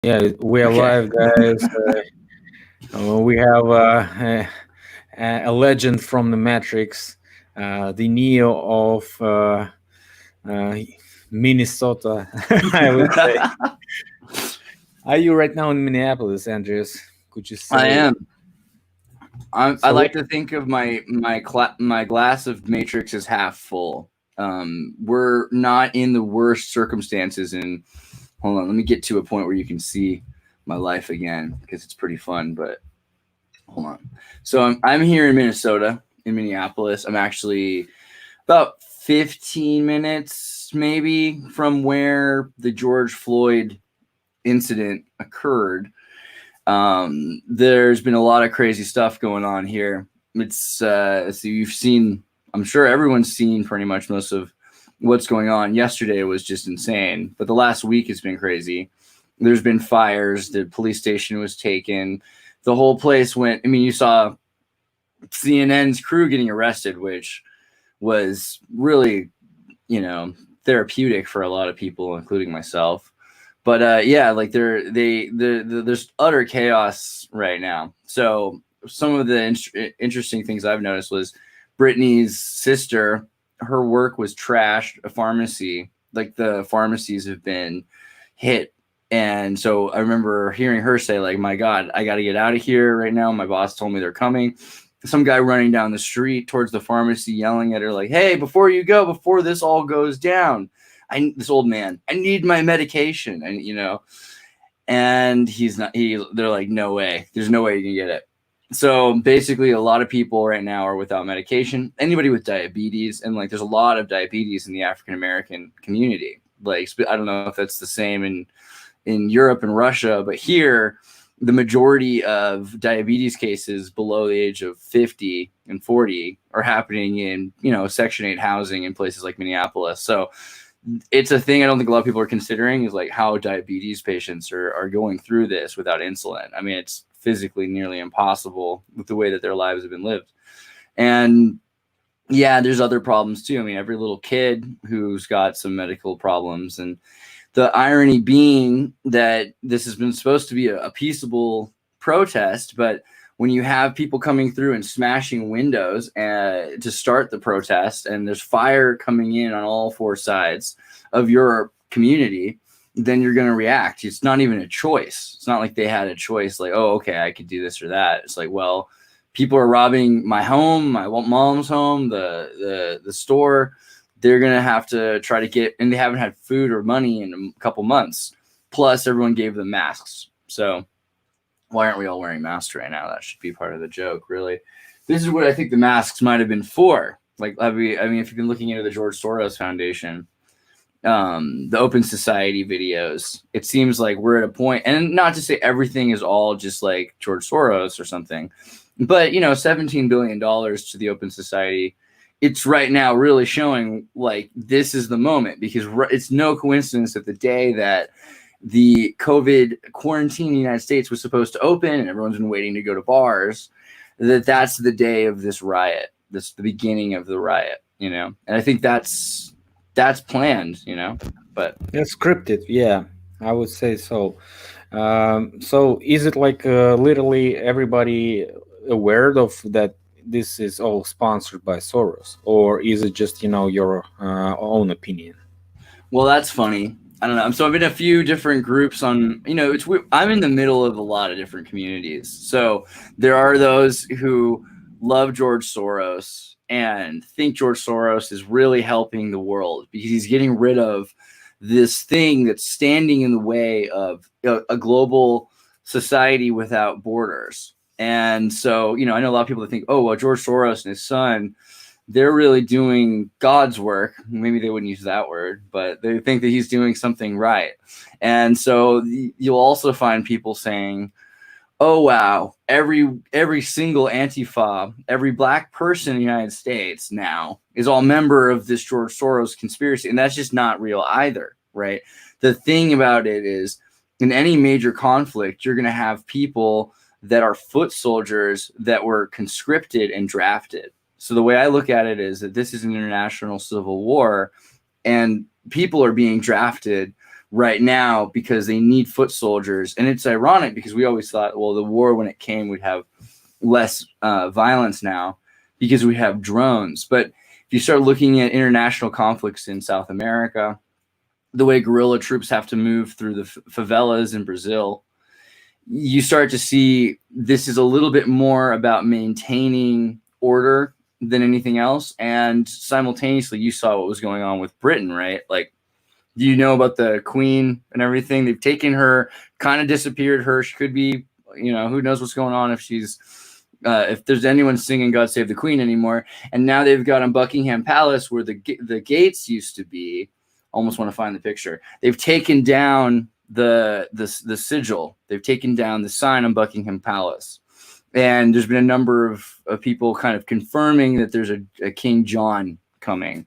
Yeah, we are Okay. live, guys. We have a legend from the Matrix, the Neo of uh, Minnesota, I would say. Are you right now in Minneapolis, Andreas? Could you I say? am. I So, like to think of my glass of Matrix as half full. We're not in the worst circumstances, and hold on, let me get to a point where you can see my life again because it's pretty fun. But hold on. So I'm here in Minnesota, in Minneapolis. I'm actually about 15 minutes maybe from where the George Floyd incident occurred. There's been a lot of crazy stuff going on here. So you've seen, I'm sure everyone's seen pretty much most of what's going on. Yesterday was just insane, but the last week has been crazy. There's been fires. The police station was taken. The whole place went. I mean, you saw CNN's crew getting arrested, which was really, therapeutic for a lot of people, including myself. But yeah, like there's utter chaos right now. So some of the interesting things I've noticed was Brittany's sister. Her work was trashed. A pharmacy, like the pharmacies have been hit. And so I remember hearing her say, like, my God, I got to get out of here right now. My boss told me they're coming. Some guy running down the street towards the pharmacy yelling at her, like, hey, before you go, before this all goes down, this old man, I need my medication. And they're like, no way, there's no way you can get it. So basically a lot of people right now are without medication, anybody with diabetes. And like, there's a lot of diabetes in the African-American community. Like, I don't know if that's the same in Europe and Russia, but here the majority of diabetes cases below the age of 50 and 40 are happening in, Section 8 housing in places like Minneapolis. So it's a thing I don't think a lot of people are considering, is like how diabetes patients are going through this without insulin. I mean, it's physically nearly impossible with the way that their lives have been lived. And yeah, there's other problems too. I mean, every little kid who's got some medical problems. And the irony being that this has been supposed to be a peaceable protest, but when you have people coming through and smashing windows to start the protest, and there's fire coming in on all four sides of your community, then you're going to react. It's not even a choice. It's not like they had a choice, like, oh, okay, I could do this or that. It's like, well, people are robbing my home, my mom's home, the store. They're going to have to try to get, and they haven't had food or money in a couple months. Plus, everyone gave them masks. So why aren't we all wearing masks right now? That should be part of the joke, really. This is what I think the masks might have been for. Like, I mean, if you've been looking into the George Soros Foundation, the Open Society videos, it seems like we're at a point, and not to say everything is all just like George Soros or something, but $17 billion to the Open Society, it's right now really showing like this is the moment, because it's no coincidence that the day that the COVID quarantine in the United States was supposed to open and everyone's been waiting to go to bars, that's the day of this riot. This the beginning of the riot, and I think that's planned, but it's scripted, yeah, I would say so. So is it like literally everybody aware of that this is all sponsored by Soros, or is it just your own opinion? well, that's funny. I don't know. So I'm in a few different groups on, I'm in the middle of a lot of different communities. So there are those who love George Soros and think George Soros is really helping the world because he's getting rid of this thing that's standing in the way of a global society without borders. And so, I know a lot of people that think, oh, well, George Soros and his son, they're really doing God's work. Maybe they wouldn't use that word, but they think that he's doing something right. And so you'll also find people saying, oh, wow, every single Antifa, every black person in the United States now is all member of this George Soros conspiracy. And that's just not real either, right? The thing about it is, in any major conflict, you're going to have people that are foot soldiers that were conscripted and drafted. So the way I look at it is that this is an international civil war, and people are being drafted right now because they need foot soldiers. And it's ironic because we always thought, well, the war when it came would have less violence now because we have drones. But if you start looking at international conflicts in South America, the way guerrilla troops have to move through the favelas in Brazil, you start to see this is a little bit more about maintaining order than anything else. And simultaneously, you saw what was going on with Britain, right? Like, do you know about the Queen and everything? They've taken her, kind of disappeared her. She could be, you know, who knows what's going on if she's, if there's anyone singing God Save the Queen anymore. And now they've got on Buckingham Palace where the gates used to be. Almost want to find the picture. They've taken down the sigil. They've taken down the sign on Buckingham Palace. And there's been a number of people kind of confirming that there's a King John coming.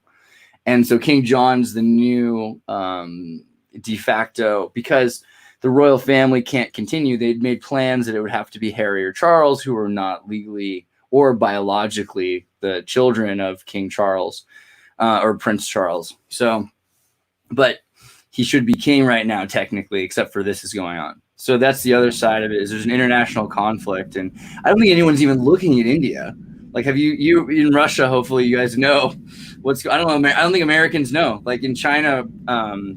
And so King John's the new de facto, because the royal family can't continue. They'd made plans that it would have to be Harry or Charles, who are not legally or biologically the children of King Charles or Prince Charles. So, but he should be king right now, technically, except for this is going on. So that's the other side of it, is there's an international conflict. And I don't think anyone's even looking at India. Like, have you in Russia, hopefully you guys know what's, I don't know. I don't think Americans know. Like in China,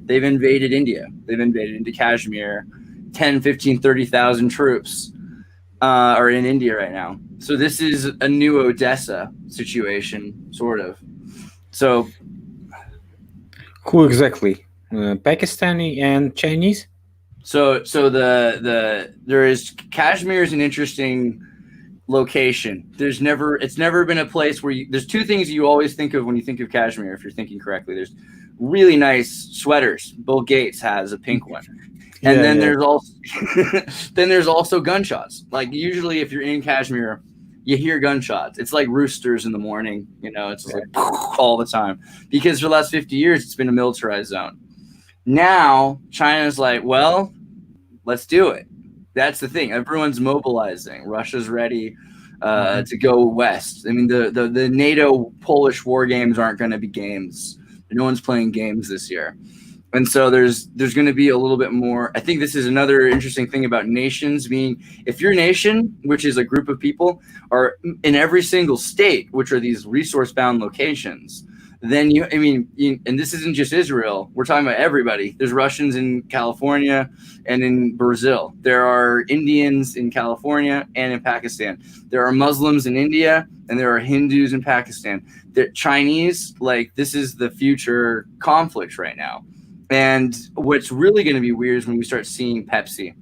they've invaded India. They've invaded into Kashmir. 10, 15, 30,000 troops are in India right now. So this is a new Odessa situation, sort of. So Who exactly? Pakistani and Chinese? So there is, Kashmir is an interesting location. It's never been a place where there's two things you always think of when you think of Kashmir, if you're thinking correctly. There's really nice sweaters. Bill Gates has a pink one. And then there's also there's also gunshots. Like usually if you're in Kashmir, you hear gunshots. It's like roosters in the morning, you know, it's just like all the time. Because for the last 50 years it's been a militarized zone. Now China's like, well, let's do it. That's the thing. Everyone's mobilizing. Russia's ready to go west. I mean, the NATO Polish war games aren't going to be games. No one's playing games this year. And so there's going to be a little bit more. I think this is another interesting thing about nations being, if your nation, which is a group of people, are in every single state, which are these resource-bound locations, then and this isn't just Israel. We're talking about everybody. There's Russians in California and in Brazil. There are Indians in California and in Pakistan. There are Muslims in India and there are Hindus in Pakistan. The Chinese, like, this is the future conflict right now. And what's really going to be weird is when we start seeing Pepsi.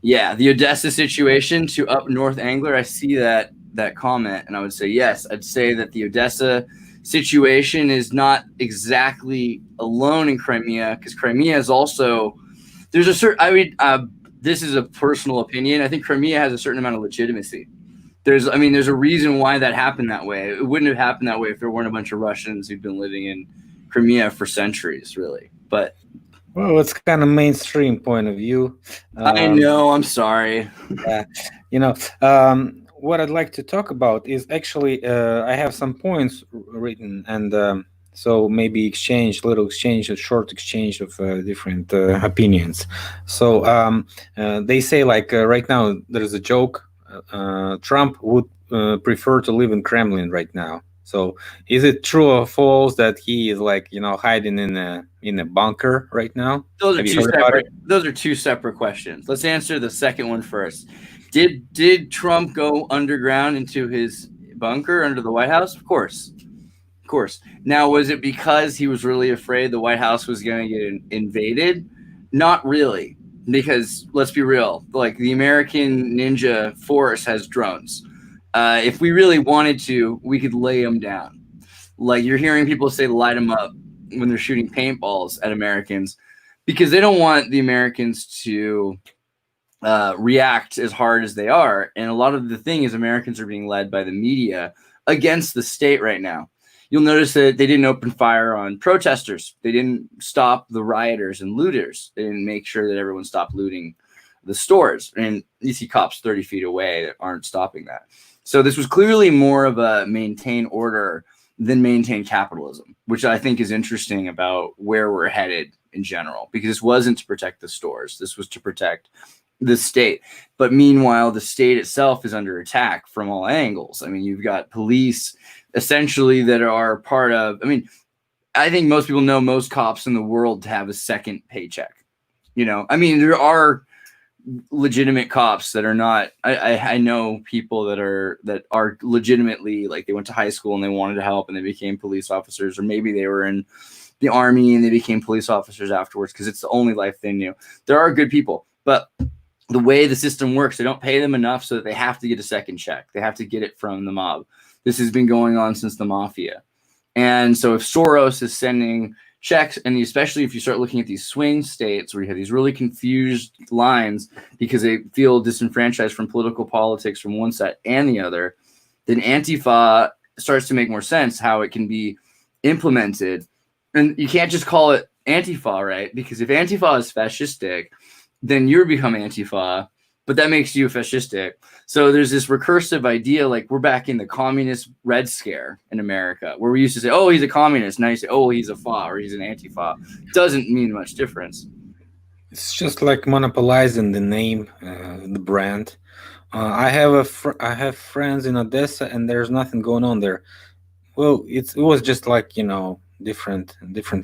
Yeah, the Odessa situation to up North Angler. I see that comment, and I would say yes. I'd say that the Odessa situation is not exactly alone in Crimea, because Crimea is also, there's a certain, this is a personal opinion. I think Crimea has a certain amount of legitimacy. There's a reason why that happened that way. It wouldn't have happened that way if there weren't a bunch of Russians who've been living in Crimea for centuries, really. But well, it's kind of mainstream point of view. I know. I'm sorry. What I'd like to talk about is actually I have some points written, and so maybe a short exchange of different opinions. So they say, like, right now there's a joke. Trump would prefer to live in Kremlin right now. So is it true or false that he is, like, hiding in a bunker right now? Those are two separate questions. Let's answer the second one first. Did Trump go underground into his bunker under the White House? Of course. Now, was it because he was really afraid the White House was going to get invaded? Not really, because let's be real. Like, the American Ninja Force has drones. If we really wanted to, we could lay them down. Like, you're hearing people say light them up when they're shooting paintballs at Americans, because they don't want the Americans to react as hard as they are. And a lot of the thing is Americans are being led by the media against the state right now. You'll notice that they didn't open fire on protesters. They didn't stop the rioters and looters. They didn't make sure that everyone stopped looting the stores. And you see cops 30 feet away that aren't stopping that. So this was clearly more of a maintain order than maintain capitalism, which I think is interesting about where we're headed in general, because this wasn't to protect the stores. This was to protect the state. But meanwhile, the state itself is under attack from all angles. I mean, you've got police essentially that are part of, I mean, I think most people know most cops in the world to have a second paycheck. You know, I mean, there are legitimate cops that are not, I know people that are legitimately, like, they went to high school and they wanted to help and they became police officers, or maybe they were in the army and they became police officers afterwards because it's the only life they knew. There are good people, but the way the system works, they don't pay them enough so that they have to get a second check. They have to get it from the mob. This has been going on since the mafia. And so if Soros is sending checks, and especially if you start looking at these swing states where you have these really confused lines because they feel disenfranchised from political politics from one side and the other, then Antifa starts to make more sense how it can be implemented. And you can't just call it Antifa, right? Because if Antifa is fascistic, then you become Antifa, but that makes you fascistic. So there's this recursive idea, like we're back in the communist Red Scare in America, where we used to say, oh, he's a communist. Now you say, oh, he's a FA or he's an Antifa. Doesn't mean much difference. It's just like monopolizing the name, the brand. I have friends in Odessa, and there's nothing going on there. Well, it was just like, you know, different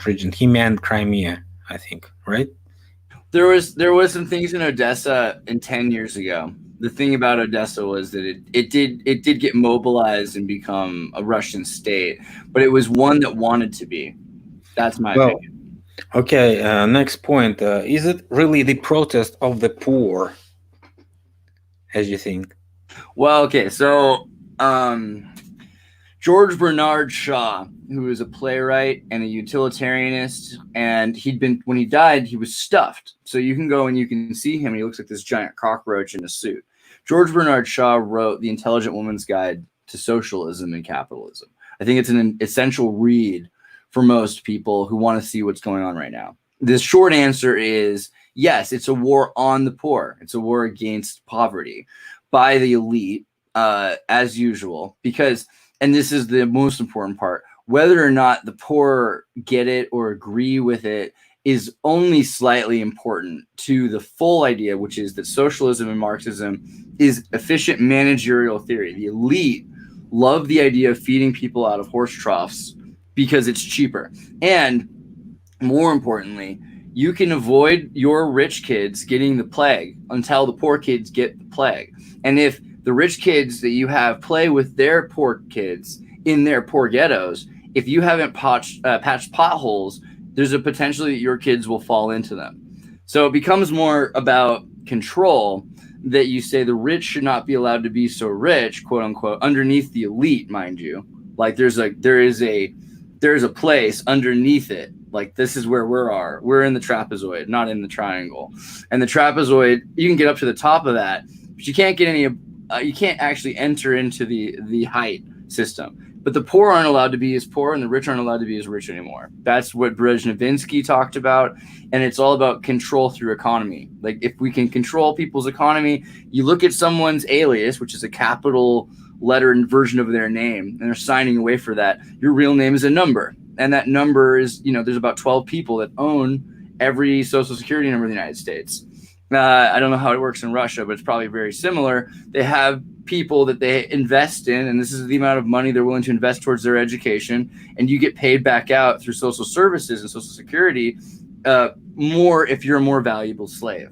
region. He meant Crimea, I think, right? There was some things in Odessa 10 years ago. The thing about Odessa was that it did get mobilized and become a Russian state, but it was one that wanted to be. That's my opinion. Okay, next point. Is it really the protest of the poor, as you think? Well, okay, so George Bernard Shaw, who was a playwright and a utilitarianist, and when he died, he was stuffed. So you can go and you can see him, and he looks like this giant cockroach in a suit. George Bernard Shaw wrote The Intelligent Woman's Guide to Socialism and Capitalism. I think it's an essential read for most people who want to see what's going on right now. The short answer is yes, it's a war on the poor. It's a war against poverty by the elite, as usual, because, and this is the most important part, whether or not the poor get it or agree with it is only slightly important to the full idea, which is that socialism and Marxism is efficient managerial theory. The elite love the idea of feeding people out of horse troughs because it's cheaper. And more importantly, you can avoid your rich kids getting the plague until the poor kids get the plague. And if the rich kids that you have play with their poor kids in their poor ghettos, if you haven't patched potholes, there's a potential that your kids will fall into them. So it becomes more about control, that you say the rich should not be allowed to be so rich, quote unquote, underneath the elite, mind you. Like there is a place underneath it. Like this is where we're in the trapezoid, not in the triangle. And the trapezoid, you can get up to the top of that, but you can't get you can't actually enter into the height system. But the poor aren't allowed to be as poor and the rich aren't allowed to be as rich anymore. That's what Brzezinski talked about. And it's all about control through economy. Like if we can control people's economy, you look at someone's alias, which is a capital letter and version of their name, and they're signing away for that. Your real name is a number. And that number is, there's about 12 people that own every social security number in the United States. I don't know how it works in Russia, but it's probably very similar. They have people that they invest in, and this is the amount of money they're willing to invest towards their education, and you get paid back out through social services and social security more if you're a more valuable slave.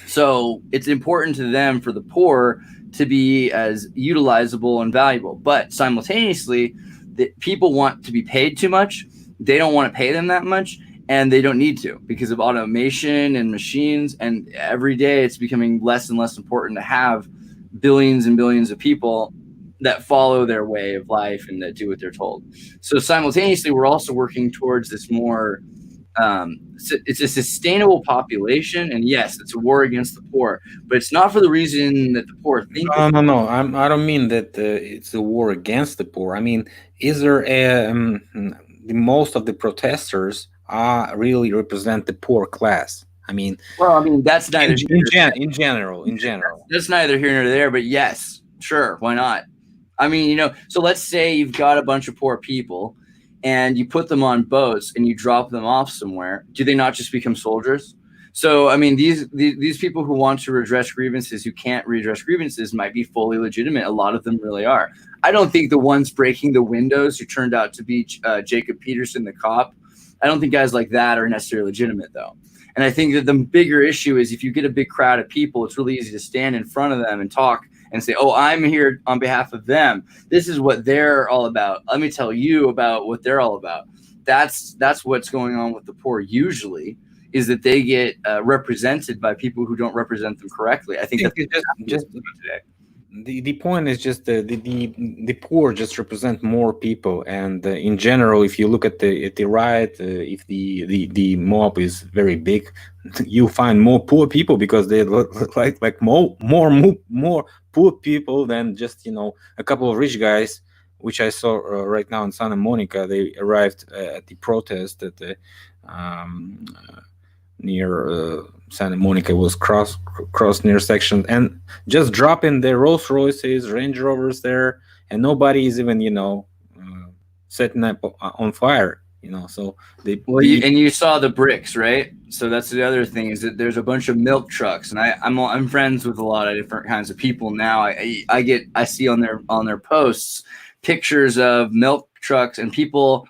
So it's important to them, for the poor, to be as utilizable and valuable. But simultaneously, the people want to be paid too much. They don't want to pay them that much, and they don't need to because of automation and machines. And every day it's becoming less and less important to have billions and billions of people that follow their way of life and that do what they're told. So simultaneously, we're also working towards this more, it's a sustainable population. And yes, it's a war against the poor, but it's not for the reason that the poor think. No. I don't mean that it's a war against the poor. I mean, is there most of the protesters really represent the poor class? I mean, that's neither in general. That's neither here nor there, but yes, sure, why not? I mean, so let's say you've got a bunch of poor people and you put them on boats and you drop them off somewhere, do they not just become soldiers? So, I mean, these people who want to redress grievances, who can't redress grievances, might be fully legitimate. A lot of them really are. I don't think the ones breaking the windows who turned out to be Jacob Peterson, the cop, I don't think guys like that are necessarily legitimate, though. And I think that the bigger issue is if you get a big crowd of people, it's really easy to stand in front of them and talk and say, oh, I'm here on behalf of them. This is what they're all about. Let me tell you about what they're all about. That's what's going on with the poor usually, is that they get represented by people who don't represent them correctly. I think that's just today. The point is just the poor just represent more people, and in general, if you look at the right, if the mob is very big, you find more poor people because they look like more poor people than just a couple of rich guys, which I saw right now in Santa Monica. They arrived at the protest at the near Santa Monica was cross near section, and just dropping their Rolls Royces, Range Rovers there, and nobody is even setting up on fire. So and you saw the bricks, right? So that's the other thing, is that there's a bunch of milk trucks, and I'm friends with a lot of different kinds of people now. I see on their posts pictures of milk trucks and people.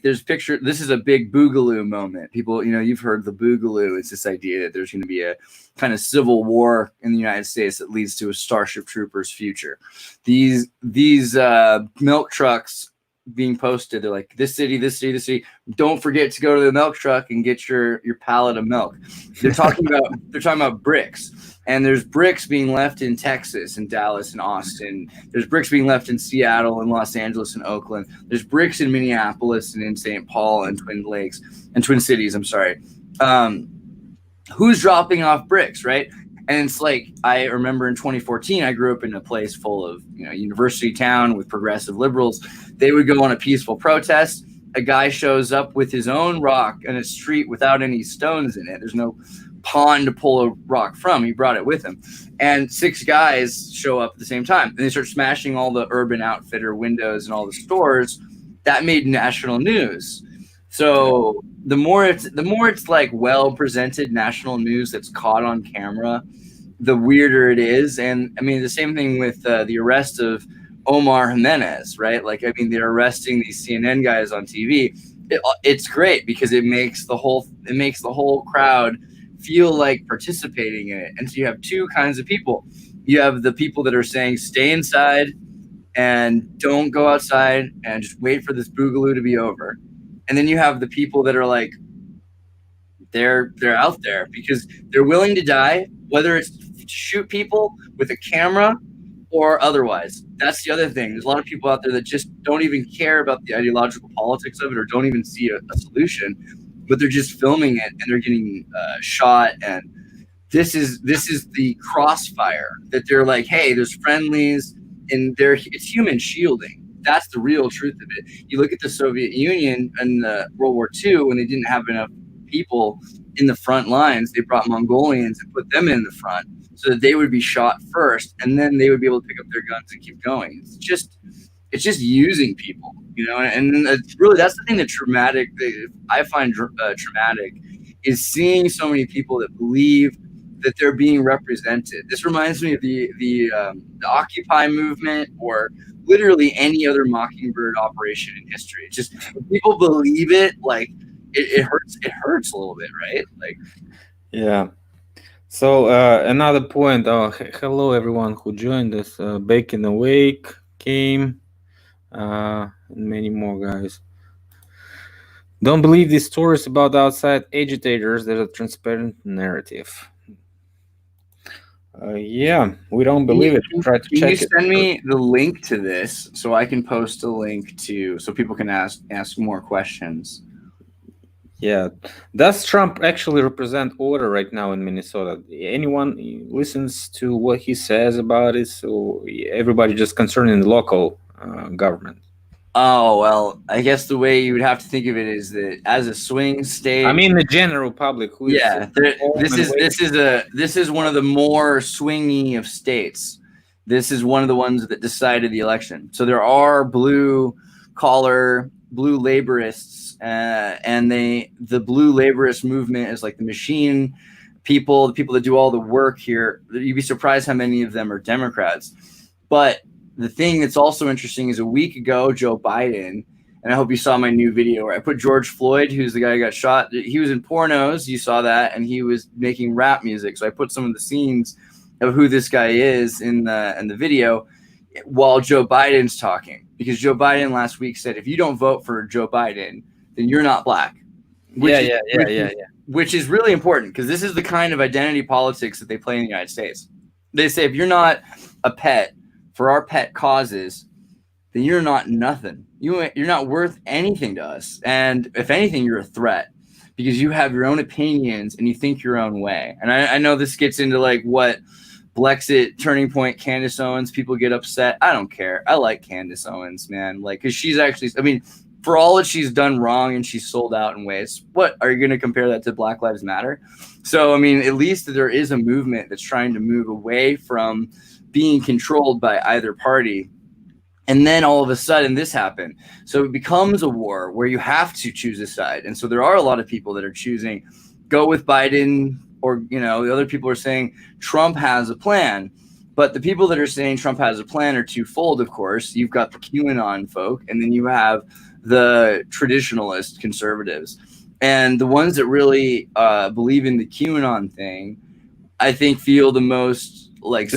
There's picture. This is a big boogaloo moment. People, you've heard the boogaloo. It's this idea that there's going to be a kind of civil war in the United States that leads to a Starship Troopers future. These milk trucks being posted. They're like, this city, this city, this city. Don't forget to go to the milk truck and get your pallet of milk. They're talking about bricks. And there's bricks being left in Texas and Dallas and Austin. There's bricks being left in Seattle and Los Angeles and Oakland. There's bricks in Minneapolis and in St. Paul and Twin Cities. I'm sorry. Who's dropping off bricks, right? And it's like, I remember in 2014, I grew up in a place full of, university town with progressive liberals. They would go on a peaceful protest. A guy shows up with his own rock in a street without any stones in it. There's no pond to pull a rock from. He brought it with him, and 6 guys show up at the same time, and they start smashing all the Urban Outfitter windows and all the stores. That made national news. So the more it's like well presented national news that's caught on camera, the weirder it is. And I mean, the same thing with the arrest of Omar Jimenez, right? Like, I mean, they're arresting these CNN guys on TV. It's great because it makes the whole crowd feel like participating in it. And so you have two kinds of people. You have the people that are saying stay inside and don't go outside and just wait for this boogaloo to be over. And then you have the people that are like, they're out there because they're willing to die, whether it's to shoot people with a camera or otherwise. That's the other thing. There's a lot of people out there that just don't even care about the ideological politics of it or don't even see a solution, but they're just filming it and they're getting shot. And this is the crossfire that they're like, hey, there's friendlies, and it's human shielding. That's the real truth of it. You look at the Soviet Union and World War II, when they didn't have enough people in the front lines, they brought Mongolians and put them in the front so that they would be shot first, and then they would be able to pick up their guns and keep going. It's just using people, and really that's the thing that I find traumatic is seeing so many people that believe that they're being represented. This reminds me of the Occupy movement, or literally any other Mockingbird operation in history. It's just when people believe it, like it hurts. It hurts a little bit, right? Like, yeah. So another point. Hello everyone who joined us. Bacon Awake came, and many more guys. Don't believe these stories about outside agitators. There's a transparent narrative. Yeah, we don't believe it. Try to check it. Can you send me the link to this so I can post a link so people can ask more questions? Yeah. Does Trump actually represent order right now in Minnesota? Anyone listens to what he says about it? So everybody just concerned in the local government. Oh, well, I guess the way you would have to think of it is that as a swing state. I mean, the general public. This is one of the more swingy of states. This is one of the ones that decided the election. So there are blue collar blue laborists, and the blue laborist movement is like the machine people, the people that do all the work here. You'd be surprised how many of them are Democrats. But the thing that's also interesting is a week ago, Joe Biden, and I hope you saw my new video where I put George Floyd, who's the guy who got shot. He was in pornos, you saw that, and he was making rap music. So I put some of the scenes of who this guy is in the video while Joe Biden's talking, because Joe Biden last week said, if you don't vote for Joe Biden, then you're not black. Which is really important, because this is the kind of identity politics that they play in the United States. They say, if you're not a pet for our pet causes, then you're not nothing. You're not worth anything to us. And if anything, you're a threat, because you have your own opinions and you think your own way. And I know this gets into like what Blexit, Turning Point, Candace Owens, people get upset. I don't care. I like Candace Owens, man. Like, because she's actually, I mean, for all that she's done wrong and she's sold out in ways, what are you going to compare that to Black Lives Matter? So, I mean, at least there is a movement that's trying to move away from being controlled by either party. And then all of a sudden this happened. So it becomes a war where you have to choose a side. And so there are a lot of people that are choosing go with Biden, or, you know, the other people are saying Trump has a plan. But the people that are saying Trump has a plan are twofold, of course. You've got the QAnon folk, and then you have the traditionalist conservatives. And the ones that really believe in the QAnon thing, I think, feel the most like...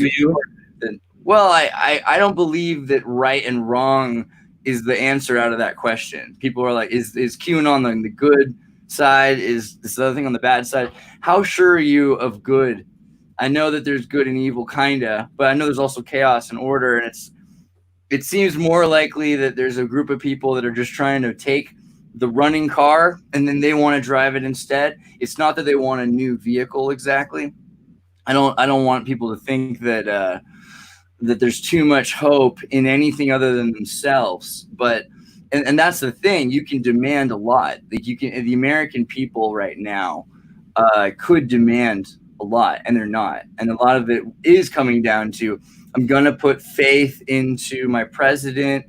Well, I don't believe that right and wrong is the answer out of that question. People are like, is QAnon on the good side? Is this other thing on the bad side? How sure are you of good? I know that there's good and evil, kinda, but I know there's also chaos and order, and it seems more likely that there's a group of people that are just trying to take the running car and then they want to drive it instead. It's not that they want a new vehicle exactly. I don't want people to think that that there's too much hope in anything other than themselves. But and that's the thing, you can demand a lot. Like, you can, the American people right now could demand a lot, and they're not. And a lot of it is coming down to, I'm gonna put faith into my president.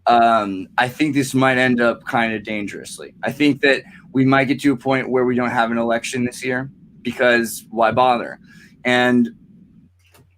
I think this might end up kind of dangerously. I think that we might get to a point where we don't have an election this year, because why bother? And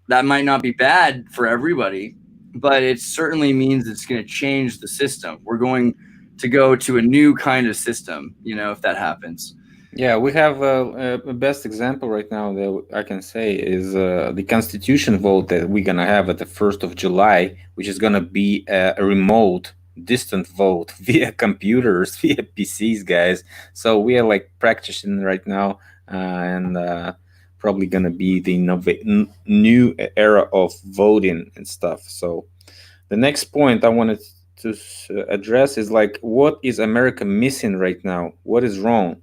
that might not be bad for everybody, but it certainly means it's going to change the system. We're going to go to a new kind of system, you know, if that happens. Yeah, we have a best example right now that I can say is the Constitution vote that we're going to have at the 1st of July, which is going to be a remote, distant vote via computers, via PCs, guys. So we are like practicing right now, and probably going to be the new era of voting and stuff. So the next point I wanted to address is like, what is America missing right now? What is wrong?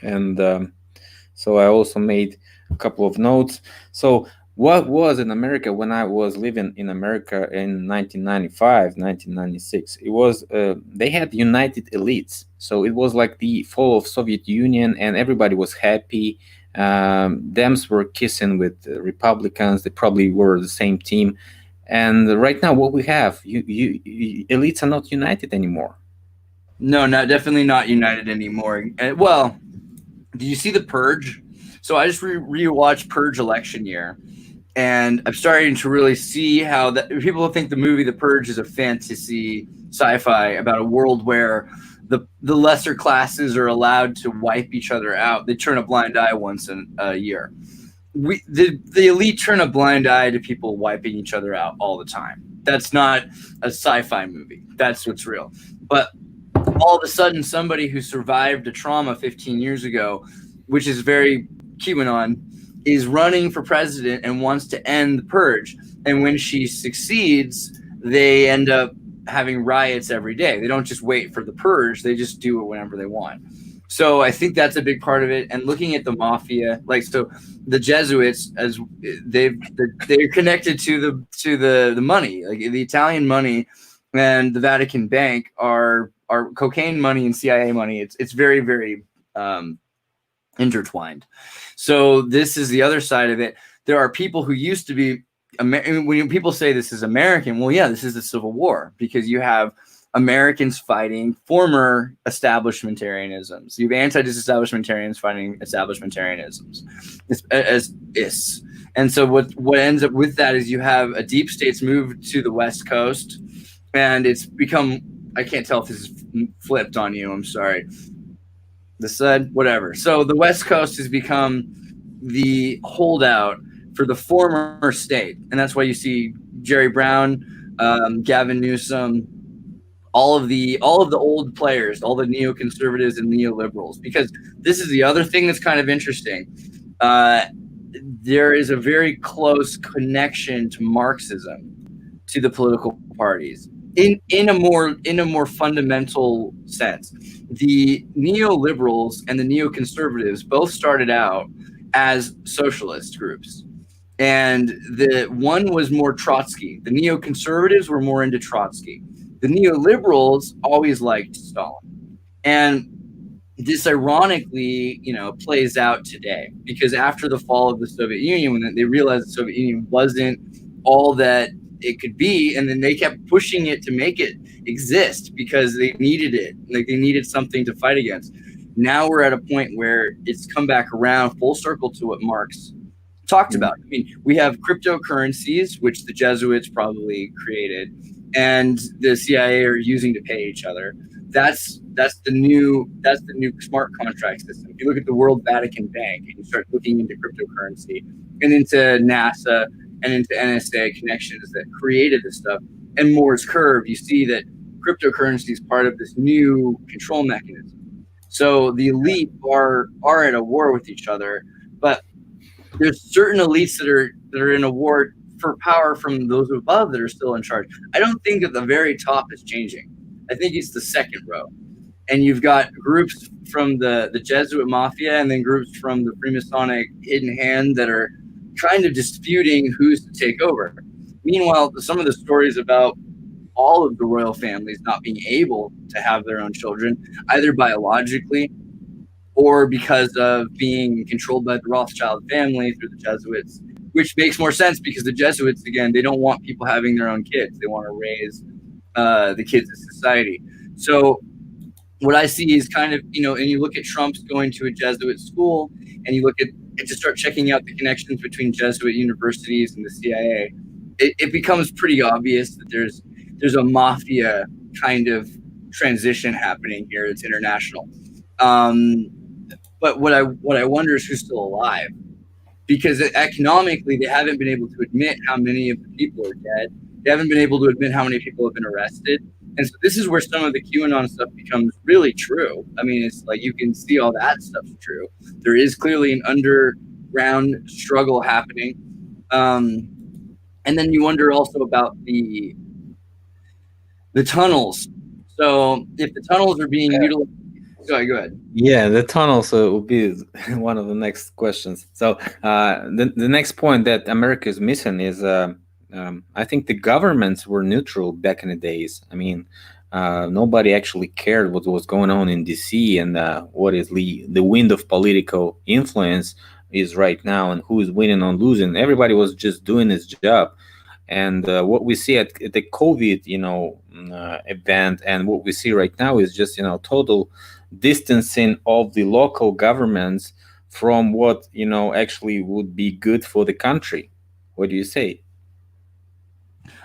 And so I also made a couple of notes. So what was in America when I was living in America in 1995, 1996? It was, they had united elites. So it was like the fall of Soviet Union, and everybody was happy. Dems were kissing with Republicans. They probably were the same team. And right now, what we have, elites are not united anymore. No, definitely not united anymore. Well, did you see The Purge? So I just rewatched Purge election year, and I'm starting to really see how that people think the movie The Purge is a fantasy sci-fi about a world where the lesser classes are allowed to wipe each other out. They turn a blind eye once in a year. The elite turn a blind eye to people wiping each other out all the time. That's not a sci-fi movie. That's what's real. But all of a sudden, somebody who survived a trauma 15 years ago, which is very QAnon, is running for president and wants to end the purge. And when she succeeds, they end up having riots every day. They don't just wait for the purge. They just do it whenever they want. So I think that's a big part of it. And looking at the mafia, like, so the Jesuits, as they're connected to the money, like the Italian money and the Vatican Bank are cocaine money and CIA money. It's very, very intertwined. So this is the other side of it. There are people who used to be when people say this is American, well, yeah, this is the Civil War, because you have Americans fighting former establishmentarianisms. You have anti-disestablishmentarians fighting establishmentarianisms. And so what ends up with that is you have a deep states move to the West Coast, and it's become, I can't tell if this is flipped on you, I'm sorry. This side, whatever. So the West Coast has become the holdout for the former state. And that's why you see Jerry Brown, Gavin Newsom, all of the old players, all the neoconservatives and neoliberals, because this is the other thing that's kind of interesting. There is a very close connection to Marxism to the political parties in a more fundamental sense. The neoliberals and the neoconservatives both started out as socialist groups. And the one was more Trotsky. The neoconservatives were more into Trotsky. The neoliberals always liked Stalin. And this ironically, plays out today, because after the fall of the Soviet Union, when they realized the Soviet Union wasn't all that it could be, and then they kept pushing it to make it exist because they needed it. Like, they needed something to fight against. Now we're at a point where it's come back around full circle to what Marx talked about. I mean, we have cryptocurrencies, which the Jesuits probably created, and the CIA are using to pay each other. That's the new smart contract system. If you look at the World Vatican Bank and you start looking into cryptocurrency and into NASA and into NSA connections that created this stuff, and Moore's curve, you see that cryptocurrency is part of this new control mechanism. So the elite are at a war with each other, but there's certain elites that are in a war for power from those above that are still in charge. I don't think that the very top is changing. I think it's the second row. And you've got groups from the Jesuit mafia and then groups from the Freemasonic hidden hand that are kind of disputing who's to take over. Meanwhile, some of the stories about all of the royal families not being able to have their own children, either biologically or because of being controlled by the Rothschild family through the Jesuits, which makes more sense because the Jesuits, again, they don't want people having their own kids. They want to raise the kids of society. So what I see is kind of, and you look at Trump's going to a Jesuit school, and you look at to start checking out the connections between Jesuit universities and the CIA, it becomes pretty obvious that there's a mafia kind of transition happening here. It's international. But what I wonder is who's still alive, because economically they haven't been able to admit how many of the people are dead. They haven't been able to admit how many people have been arrested. And so this is where some of the QAnon stuff becomes really true. I mean, it's like you can see all that stuff's true. There is clearly an underground struggle happening. And then you wonder also about the tunnels. So if the tunnels are being utilized, go ahead. Yeah, the tunnels will be one of the next questions. So the next point that America is missing is I think the governments were neutral back in the days. I mean, nobody actually cared what was going on in DC and what is the wind of political influence is right now and who is winning or losing. Everybody was just doing his job. And what we see at the COVID, event, and what we see right now is just, total distancing of the local governments from what, actually would be good for the country. What do you say?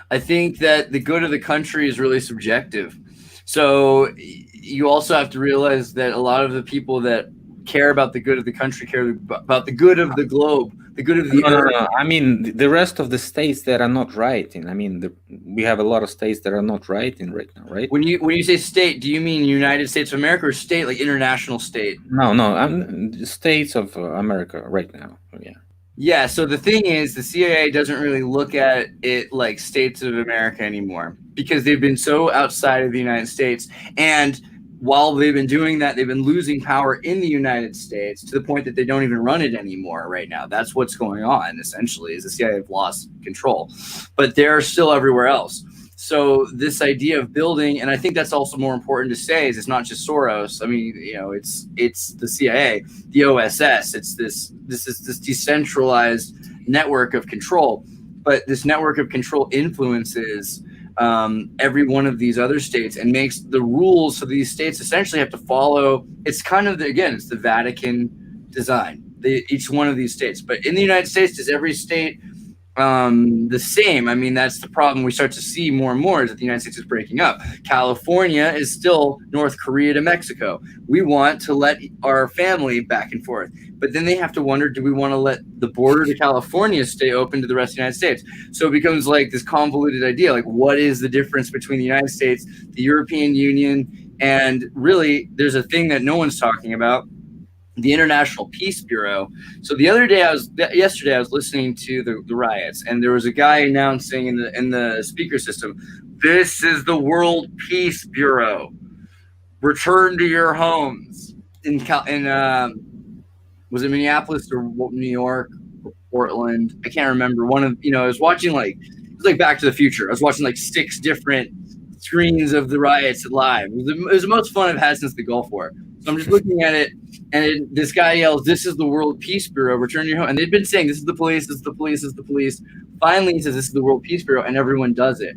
I think that the good of the country is really subjective. So you also have to realize that a lot of the people that care about the good of the country care about the good of the globe, the good of the earth. No. I mean, the rest of the states that are not writing. I mean, we have a lot of states that are not writing right now, right? When you say state, do you mean United States of America or state like international state? No, states of America right now. Yeah. Yeah, so the thing is, the CIA doesn't really look at it like states of America anymore because they've been so outside of the United States. And while they've been doing that, they've been losing power in the United States to the point that they don't even run it anymore right now. That's what's going on, essentially, is the CIA have lost control. But they're still everywhere else. So this idea of building, and I think that's also more important to say, is it's not just Soros. I mean, it's the CIA, the OSS. It's this decentralized network of control. But this network of control influences every one of these other states and makes the rules so these states essentially have to follow. It's kind of it's the Vatican design, each one of these states. But in the United States, is every state the same? I mean, that's the problem we start to see more and more, is that the United States is breaking up. California is still North Korea to Mexico. We want to let our family back and forth, but then they have to wonder, do we want to let the border to California stay open to the rest of the United States? So it becomes like this convoluted idea, like what is the difference between the United States, the European Union, and really there's a thing that no one's talking about, the International Peace Bureau. So yesterday I was listening to the riots, and there was a guy announcing in the speaker system, "This is the World Peace Bureau. Return to your homes." Was it Minneapolis or New York or Portland? I can't remember. I was watching it was like Back to the Future. I was watching like 6 different screens of the riots live. It was the most fun I've had since the Gulf War. So I'm just looking at it, and this guy yells, "This is the World Peace Bureau, return to your home." And they've been saying, "This is the police, this is the police, this is the police." Finally, he says, "This is the World Peace Bureau," and everyone does it.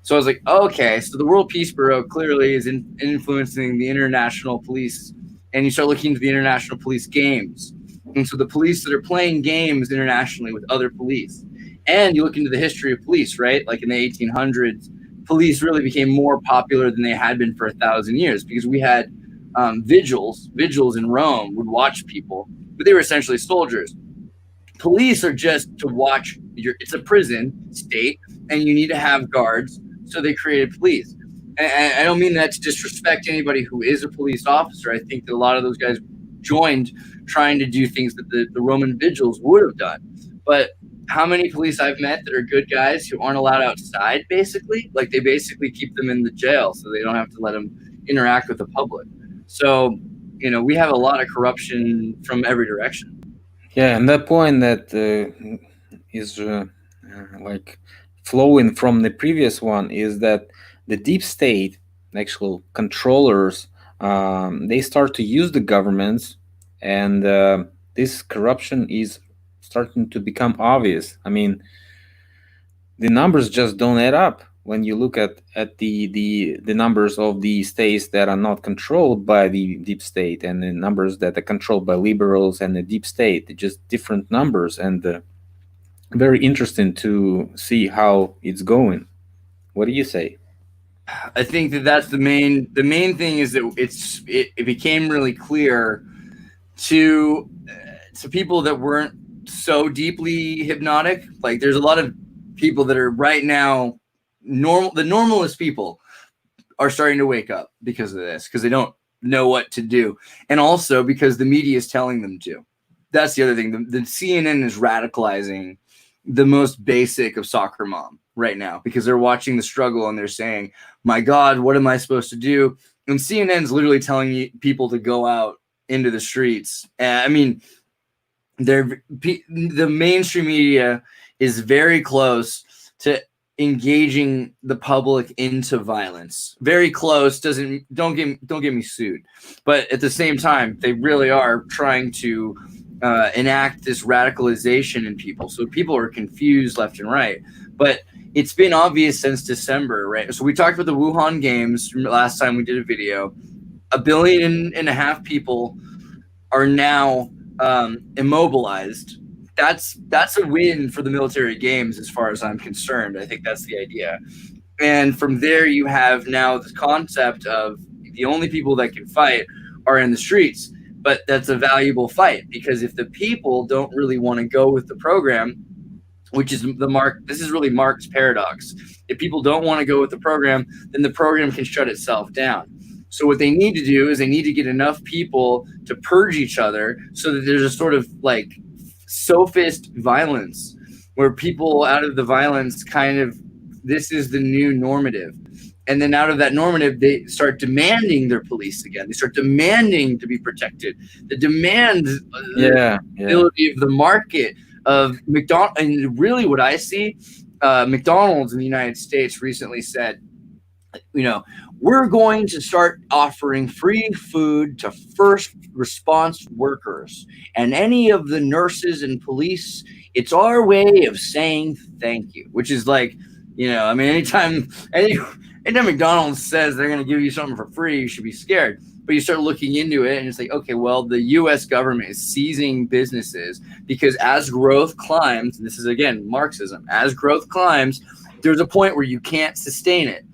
So I was like, okay, so the World Peace Bureau clearly is influencing the international police. And you start looking into the international police games. And so the police that are playing games internationally with other police. And you look into the history of police, right? Like in the 1800s, police really became more popular than they had been for 1,000 years, because we had vigils in Rome would watch people, but they were essentially soldiers. Police are just to watch it's a prison state, and you need to have guards, so they created police. And I don't mean that to disrespect anybody who is a police officer. I think that a lot of those guys joined trying to do things that the Roman vigils would have done. But how many police I've met that are good guys who aren't allowed outside, basically? Like, they basically keep them in the jail so they don't have to let them interact with the public. So, we have a lot of corruption from every direction. Yeah, and that point that is like flowing from the previous one is that the deep state, actual controllers, they start to use the governments, and this corruption is starting to become obvious. I mean, the numbers just don't add up when you look at the numbers of the states that are not controlled by the deep state, and the numbers that are controlled by liberals and the deep state. They're just different numbers, and very interesting to see how it's going. What do you say? I think that's the main thing, is that it became really clear to people that weren't so deeply hypnotic. Like, there's a lot of people that are right now the normalist people are starting to wake up because of this, because they don't know what to do, and also because the media is telling them to. That's the other thing. The CNN is radicalizing the most basic of soccer mom right now, because they're watching the struggle and they're saying, "My God, what am I supposed to do?" And CNN's literally telling people to go out into the streets. I mean, the mainstream media is very close to engaging the public into violence. Very close. Don't get me sued, but at the same time, they really are trying to enact this radicalization in people. So people are confused left and right. But it's been obvious since December, right? So we talked about the Wuhan games last time we did a video. 1.5 billion people are now immobilized. That's a win for the military games, as far as I'm concerned. I think that's the idea. And from there, you have now the concept of the only people that can fight are in the streets. But that's a valuable fight, because if the people don't really want to go with the program, which is this is really Marx's paradox. If people don't want to go with the program, then the program can shut itself down. So what they need to do is they need to get enough people to purge each other, so that there's a sort of like sophist violence, where people out of the violence this is the new normative. And then out of that normative, they start demanding their police again. They start demanding to be protected. The demand, the ability of the market of McDonald's. And really what I see, McDonald's in the United States recently said, we're going to start offering free food to first response workers and any of the nurses and police. It's our way of saying thank you, which is like, I mean, anytime McDonald's says they're going to give you something for free, you should be scared. But you start looking into it and it's like, okay, well, the U.S. government is seizing businesses because as growth climbs, and this is, again, Marxism, as growth climbs, there's a point where you can't sustain it.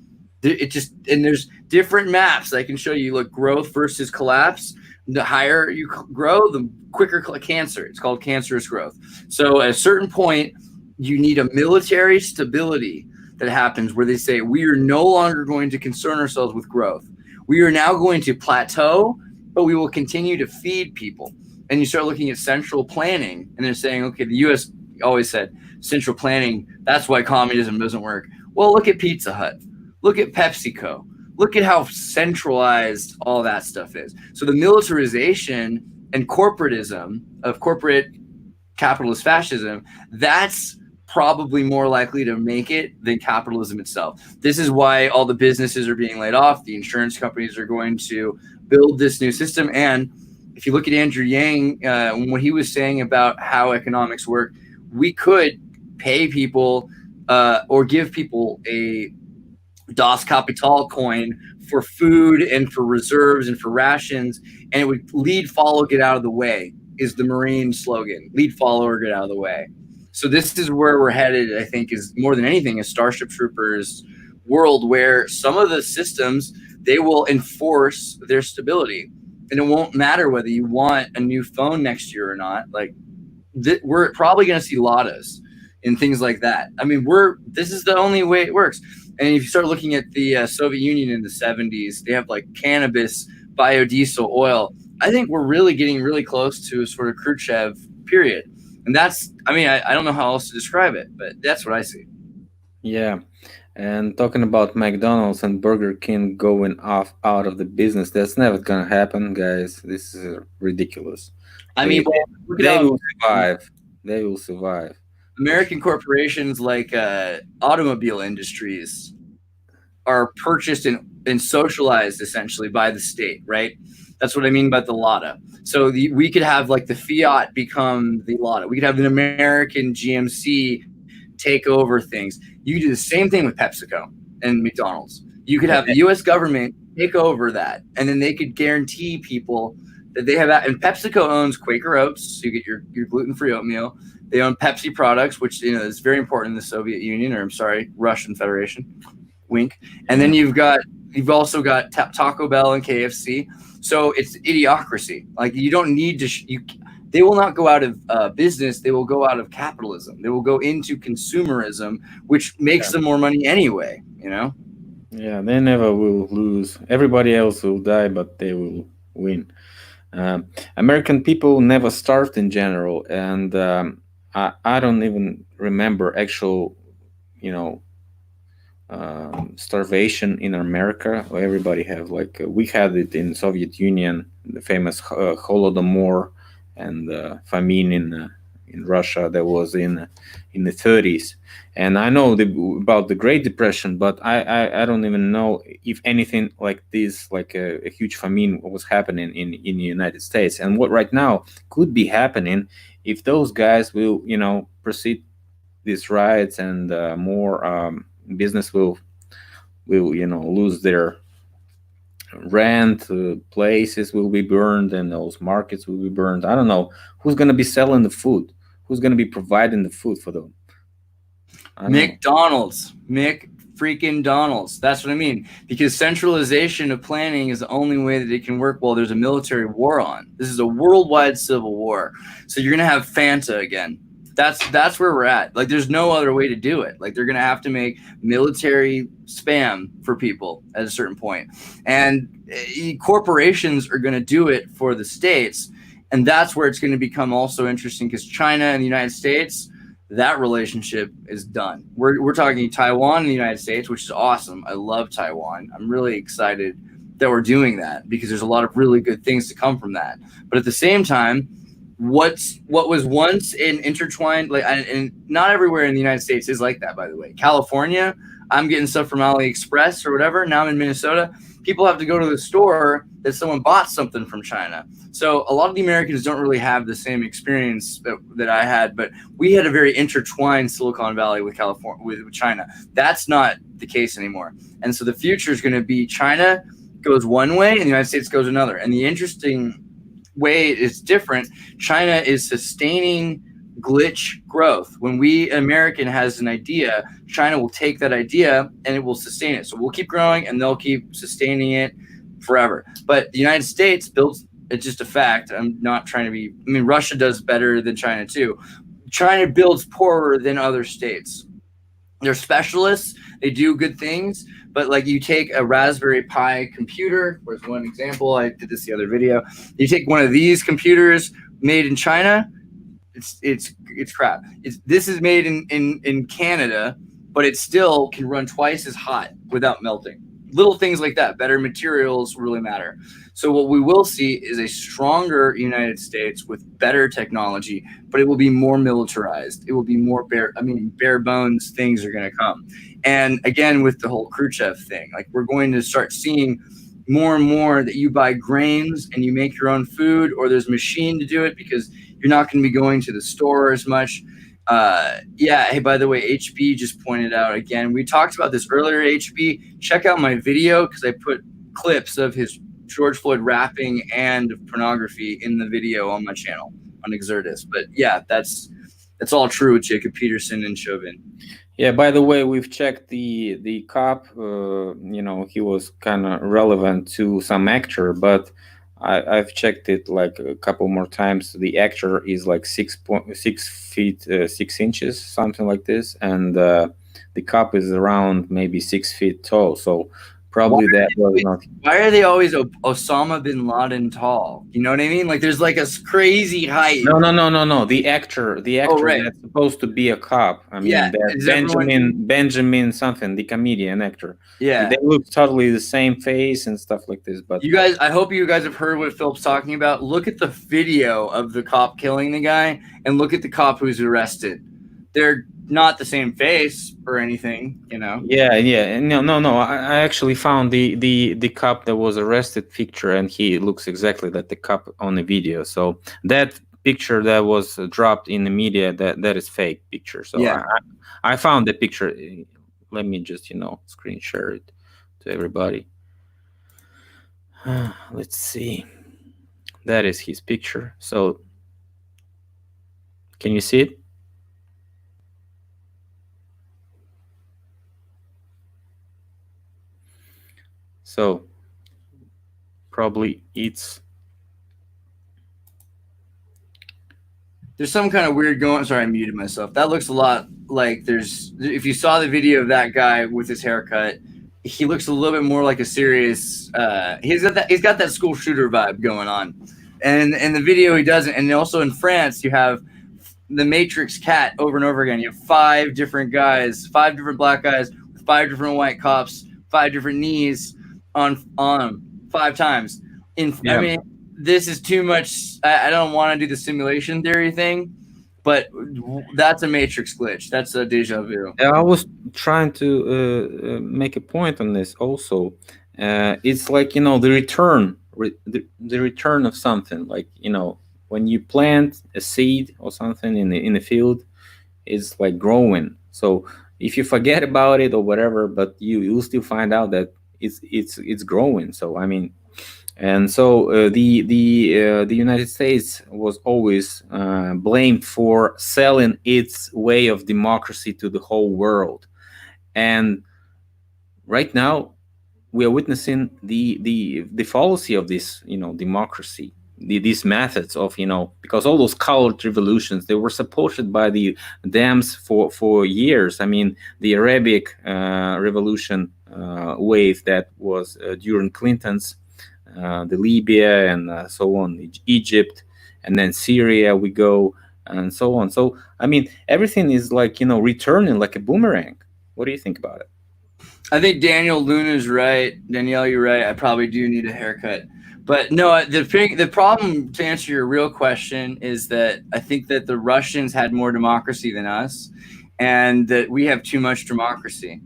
And there's different maps that I can show you, like growth versus collapse. The higher you grow, the quicker cancer. It's called cancerous growth. So at a certain point, you need a military stability that happens where they say, we are no longer going to concern ourselves with growth. We are now going to plateau, but we will continue to feed people. And you start looking at central planning, and they're saying, okay, the U.S. always said central planning, that's why communism doesn't work. Well, look at Pizza Hut. Look at PepsiCo. Look at how centralized all that stuff is. So the militarization and corporatism of corporate capitalist fascism, that's probably more likely to make it than capitalism itself. This is why all the businesses are being laid off. The insurance companies are going to build this new system. And if you look at Andrew Yang, what he was saying about how economics work, we could pay people or give people a Das Kapital coin for food and for reserves and for rations, and it would lead, follow, get out of the way is the Marine slogan. Lead, follow, or get out of the way. So this is where we're headed, I think, is more than anything a Starship Troopers world where some of the systems, they will enforce their stability. And it won't matter whether you want a new phone next year or not. Like, we're probably going to see Ladas and things like that. I mean, this is the only way it works. And if you start looking at the Soviet Union in the 70s, they have like cannabis, biodiesel, oil. I think we're really getting really close to a sort of Khrushchev period. And that's, I mean, I don't know how else to describe it, but that's what I see. Yeah. And talking about McDonald's and Burger King going out of the business, that's never gonna happen, guys. This is ridiculous. I mean, they will survive. They will survive. American corporations like automobile industries are purchased and socialized essentially by the state, right? That's what I mean by the Lada. So we could have like the Fiat become the Lada. We could have an American GMC take over things. You do the same thing with PepsiCo and McDonald's. You could have the U.S. government take over that, and then they could guarantee people that they have that. And PepsiCo owns Quaker Oats, so you get your gluten-free oatmeal. They own Pepsi products, which is very important in the Soviet Union, or I'm sorry, Russian Federation. Wink. And then you've also got Taco Bell and KFC. So it's idiocracy. Like, you don't need to. They will not go out of business. They will go out of capitalism. They will go into consumerism, which makes them more money anyway. Yeah, they never will lose. Everybody else will die, but they will win. American people never starved in general, and I don't even remember actual, starvation in America. Everybody have we had it in Soviet Union, the famous Holodomor, and famine in Russia that was in the 30s. And I know about the Great Depression, but I don't even know if anything like this, like a huge famine, was happening in the United States. And what right now could be happening if those guys will, proceed these riots, and more business will lose their rent, places will be burned, and those markets will be burned. I don't know who's going to be selling the food, who's going to be providing the food for them. McDonald's, freaking Donald's. That's what I mean. Because centralization of planning is the only way that it can work while there's a military war on. This is a worldwide civil war. So you're going to have Fanta again. That's where we're at. Like, there's no other way to do it. Like, they're going to have to make military spam for people at a certain point. And corporations are going to do it for the states. And that's where it's going to become also interesting, because China and the United States, that relationship is done. We're talking Taiwan and the United States, which is awesome. I love Taiwan. I'm really excited that we're doing that, because there's a lot of really good things to come from that. But at the same time, what was once an intertwined, like, and not everywhere in the United States is like that, by the way. California, I'm getting stuff from AliExpress or whatever. Now I'm in Minnesota. People have to go to the store that someone bought something from China. So a lot of the Americans don't really have the same experience that I had, but we had a very intertwined Silicon Valley with California, with China. That's not the case anymore. And so the future is going to be China goes one way and the United States goes another. And the interesting way is different. China is sustaining glitch growth. When an American has an idea, China will take that idea and it will sustain it. So we'll keep growing and they'll keep sustaining it forever. But the United States builds, it's just a fact. I'm not trying to be, I mean, Russia does better than China too. China builds poorer than other states. They're specialists. They do good things, but like you take a Raspberry Pi computer. Where's one example? I did this the other video. You take one of these computers made in China. It's crap. This is made in Canada, but it still can run twice as hot without melting. Little things like that. Better materials really matter. So what we will see is a stronger United States with better technology, but it will be more militarized. It will be more bare bones things are going to come. And again, with the whole Khrushchev thing, like we're going to start seeing more and more that you buy grains and you make your own food, or there's a machine to do it because you're not going to be going to the store as much. Yeah. Hey, by the way, HB just pointed out again, we talked about this earlier, HB. Check out my video because I put clips of his George Floyd rapping and pornography in the video on my channel on Xirtus. But yeah, that's all true with Jacob Peterson and Chauvin. Yeah, by the way, we've checked the cop. He was kind of relevant to some actor, but I've checked it like a couple more times. The actor is like 6 feet 6 inches, something like this, and the cop is around maybe 6 feet tall. So probably that was not. Why are they always Osama bin Laden tall? You know what I mean? Like there's like a crazy height. No. The actor right. that's supposed to be a cop. I mean, Yeah, Benjamin something, the comedian actor. Yeah, they look totally the same face and stuff like this. But you guys, I hope you guys have heard what Philip's talking about. Look at the video of the cop killing the guy, and look at the cop who's arrested. They're not the same face or anything, you know. Yeah. No. I actually found the cop that was arrested picture, and he looks exactly like the cop on the video. So that picture that was dropped in the media, that is fake picture. So yeah, I found the picture. Let me just screen share it to everybody. Let's see. That is his picture. So can you see it? So probably there's some kind of weird going. Sorry, I muted myself. That looks a lot like if you saw the video of that guy with his haircut, he looks a little bit more like a serious. He's got that school shooter vibe going on, and in the video he doesn't. And also in France, you have the Matrix cat over and over again. You have 5 different guys, 5 different black guys with 5 different white cops, 5 different knees on 5 times. I mean, this is too much. I don't want to do the simulation theory thing, but that's a Matrix glitch. That's a deja vu. I was trying to make a point on this also. It's like the return of something. Like when you plant a seed or something in the field, it's like growing. So if you forget about it or whatever, but you'll still find out that it's growing. So I mean. And so the United States was always blamed for selling its way of democracy to the whole world, and right now we are witnessing the fallacy of this democracy, these methods of because all those colored revolutions, they were supported by the Dems for years. I mean, the Arabic revolution wave that was during Clinton's. The Libya and so on, Egypt, and then Syria we go, and so on. So I mean, everything is like returning like a boomerang. What do you think about it? I think Daniel Luna's right. Danielle, you're right. I probably do need a haircut. But no, the problem, to answer your real question, is that I think that the Russians had more democracy than us, and that we have too much democracy.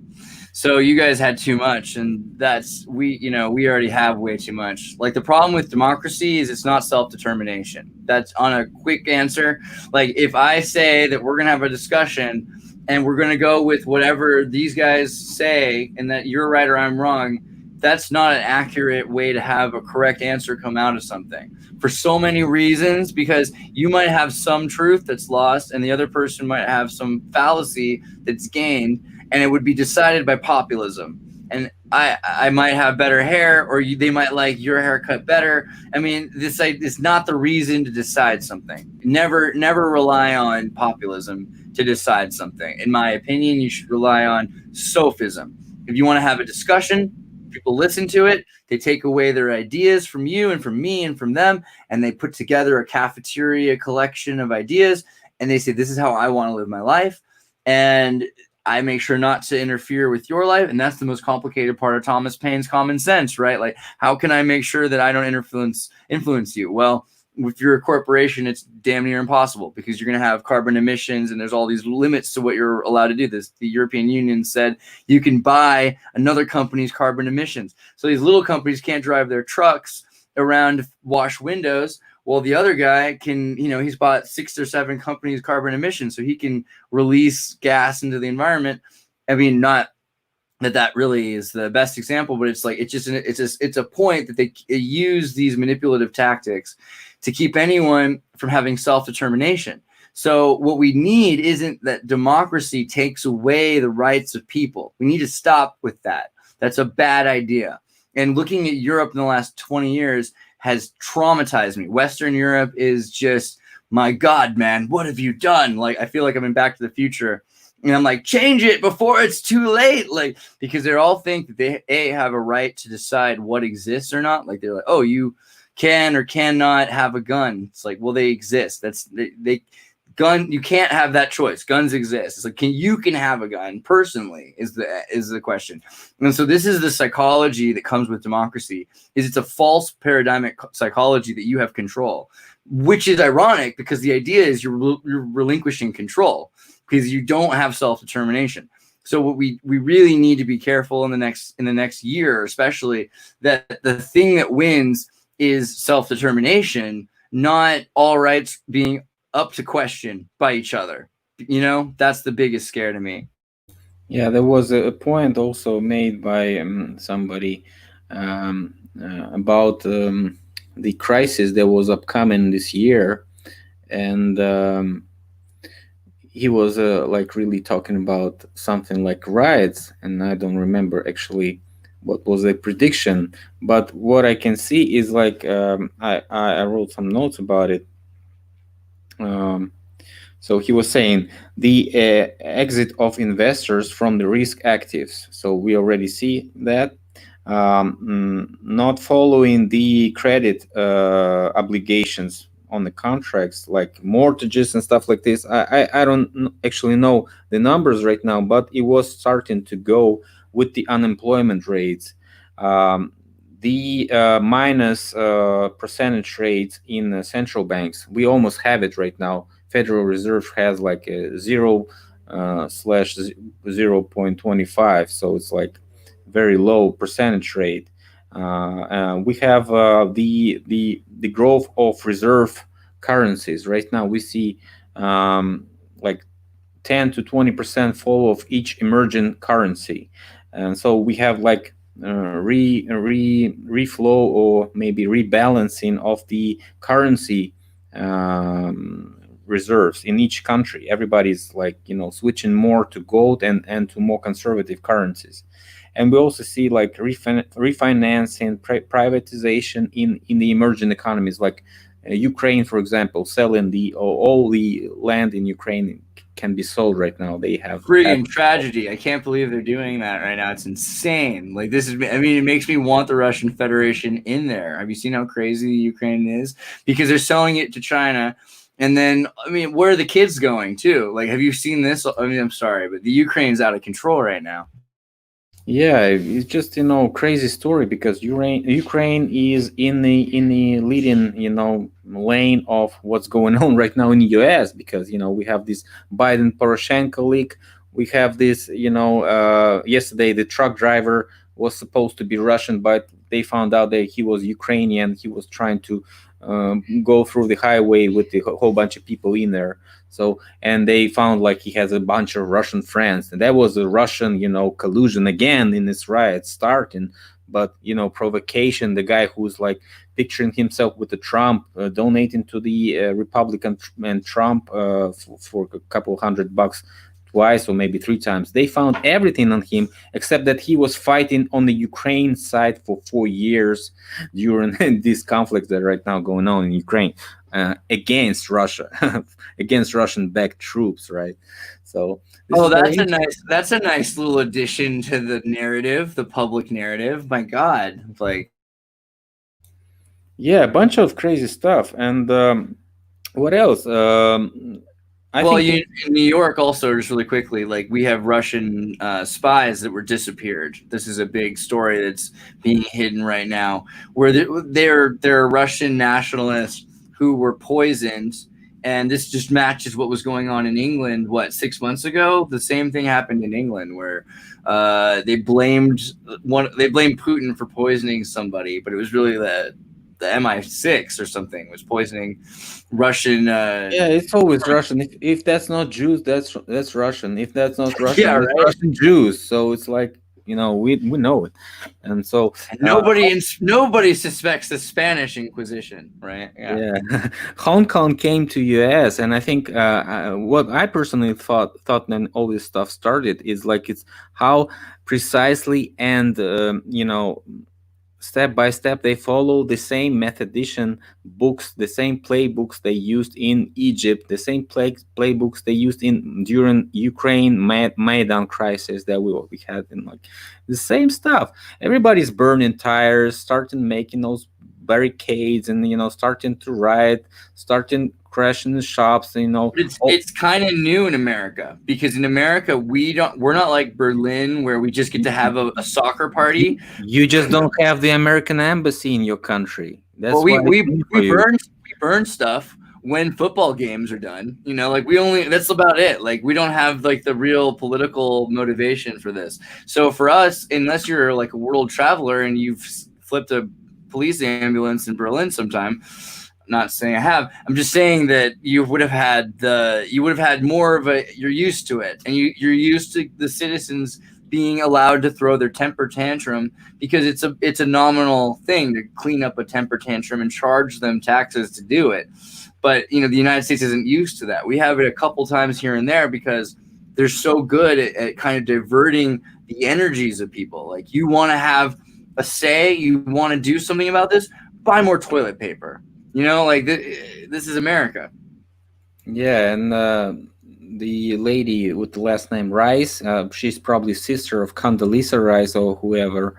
So you guys had too much, and we already have way too much. Like, the problem with democracy is it's not self-determination. That's on a quick answer. Like, if I say that we're gonna have a discussion and we're gonna go with whatever these guys say, and that you're right or I'm wrong, that's not an accurate way to have a correct answer come out of something, for so many reasons, because you might have some truth that's lost and the other person might have some fallacy that's gained, and it would be decided by populism. And I might have better hair, or they might like your haircut better. I mean, this is not the reason to decide something. Never rely on populism to decide something. In my opinion, you should rely on sophism. If you want to have a discussion, people listen to it, they take away their ideas from you and from me and from them, and they put together a cafeteria collection of ideas, and they say, this is how I want to live my life, and I make sure not to interfere with your life. And that's the most complicated part of Thomas Paine's common sense, right? Like, how can I make sure that I don't influence you? Well, if you're a corporation, it's damn near impossible, because you're going to have carbon emissions, and there's all these limits to what you're allowed to do. The European Union said you can buy another company's carbon emissions. So these little companies can't drive their trucks around to wash windows. Well, the other guy can, he's bought 6 or 7 companies' carbon emissions, so he can release gas into the environment. I mean, not that really is the best example, but it's like, it's a point that they use these manipulative tactics to keep anyone from having self-determination. So what we need isn't that democracy takes away the rights of people. We need to stop with that. That's a bad idea. And looking at Europe in the last 20 years has traumatized me. Western Europe is just, my God, man, what have you done? Like, I feel like I'm in Back to the Future, and I'm like, change it before it's too late. Like, because they all think that they have a right to decide what exists or not. Like, they're like, oh, you can or cannot have a gun. It's like, well, they exist. Gun, you can't have that choice. Guns exist. It's like, you can have a gun personally is the question. And so this is the psychology that comes with democracy. It's a false paradigmic psychology that you have control, which is ironic, because the idea is you're relinquishing control, because you don't have self-determination. So what we really need to be careful in the next year, especially, that the thing that wins is self-determination, not all rights being up to question by each other. That's the biggest scare to me. Yeah, there was a point also made by somebody about the crisis that was upcoming this year, and he was like really talking about something like riots, and I don't remember actually what was the prediction, but what I can see is like I wrote some notes about it. So he was saying the exit of investors from the risk actives. So we already see that. Not following the credit obligations on the contracts, like mortgages and stuff like this. I don't actually know the numbers right now, but it was starting to go with the unemployment rates. The minus percentage rates in central banks, we almost have it right now. Federal Reserve has like a 0 slash 0.25, so it's like very low percentage rate. We have the growth of reserve currencies. Right now we see like 10 to 20% fall of each emerging currency, and so we have like reflow or maybe rebalancing of the currency reserves in each country. Everybody's like switching more to gold and to more conservative currencies. And we also see like refinancing, privatization in the emerging economies, like Ukraine, for example, selling all the land in Ukraine can be sold right now. They have friggin' tragedy. I can't believe they're doing that right now. It's insane. Like, it makes me want the Russian Federation in there. Have you seen how crazy Ukraine is? Because they're selling it to China. And then, where are the kids going too? Like, have you seen this? I'm sorry, but the Ukraine's out of control right now. Yeah, it's just crazy story because Ukraine is in the leading lane of what's going on right now in the U.S. because we have this Biden Poroshenko leak. We have this yesterday the truck driver was supposed to be Russian, but they found out that he was Ukrainian. He was trying to go through the highway with the whole bunch of people in there. So and they found like he has a bunch of Russian friends, and that was a Russian, collusion again in this riot starting. But provocation. The guy who's like picturing himself with the Trump, donating to the Republican and Trump for a couple $100 twice or maybe three times. They found everything on him except that he was fighting on the Ukraine side for 4 years during these conflicts that are right now going on in Ukraine against Russia, against Russian-backed troops, right? So this Oh, is very that's a nice little addition to the narrative, the public narrative. My God, like, yeah, a bunch of crazy stuff. And what else? I well, think you in New York also, just really quickly, like we have Russian spies that were disappeared. This is a big story that's being hidden right now, where they're Russian nationalists who were poisoned, and this just matches what was going on in England. What, 6 months ago? The same thing happened in England, where they blamed Putin for poisoning somebody, but it was really the MI6 or something was poisoning Russian. yeah, it's always Russian. If that's not Jews, that's Russian. If that's not Russian, Yeah, that's right. Russian Jews. So it's like we know it, and so And nobody suspects the Spanish Inquisition, right? Yeah. yeah, Hong Kong came to US, and I think what I personally thought when all this stuff started is like it's how precisely and step by step they follow the same methodician books, the same playbooks they used in Egypt, the same playbooks they used in during Ukraine Maidan crisis that we had in like the same stuff. Everybody's burning tires, starting making those barricades, and starting to riot, starting crashing the shops. But it's kind of new in America, because in America we're not like Berlin, where we just get to have a soccer party. You just don't have the American embassy in your country. Well, That's why it's new for you. we burn stuff when football games are done. Like that's about it. Like we don't have like the real political motivation for this. So for us, unless you're like a world traveler and you've flipped a police ambulance in Berlin sometime, I'm not saying I have. I'm just saying that you would have had more of a. You're used to it, and you're used to the citizens being allowed to throw their temper tantrum, because it's a nominal thing to clean up a temper tantrum and charge them taxes to do it. But the United States isn't used to that. We have it a couple times here and there because they're so good at kind of diverting the energies of people. Like, you want to have a say, you want to do something about this, buy more toilet paper. Like this is America. Yeah, and the lady with the last name Rice, she's probably sister of Condoleezza Rice or whoever.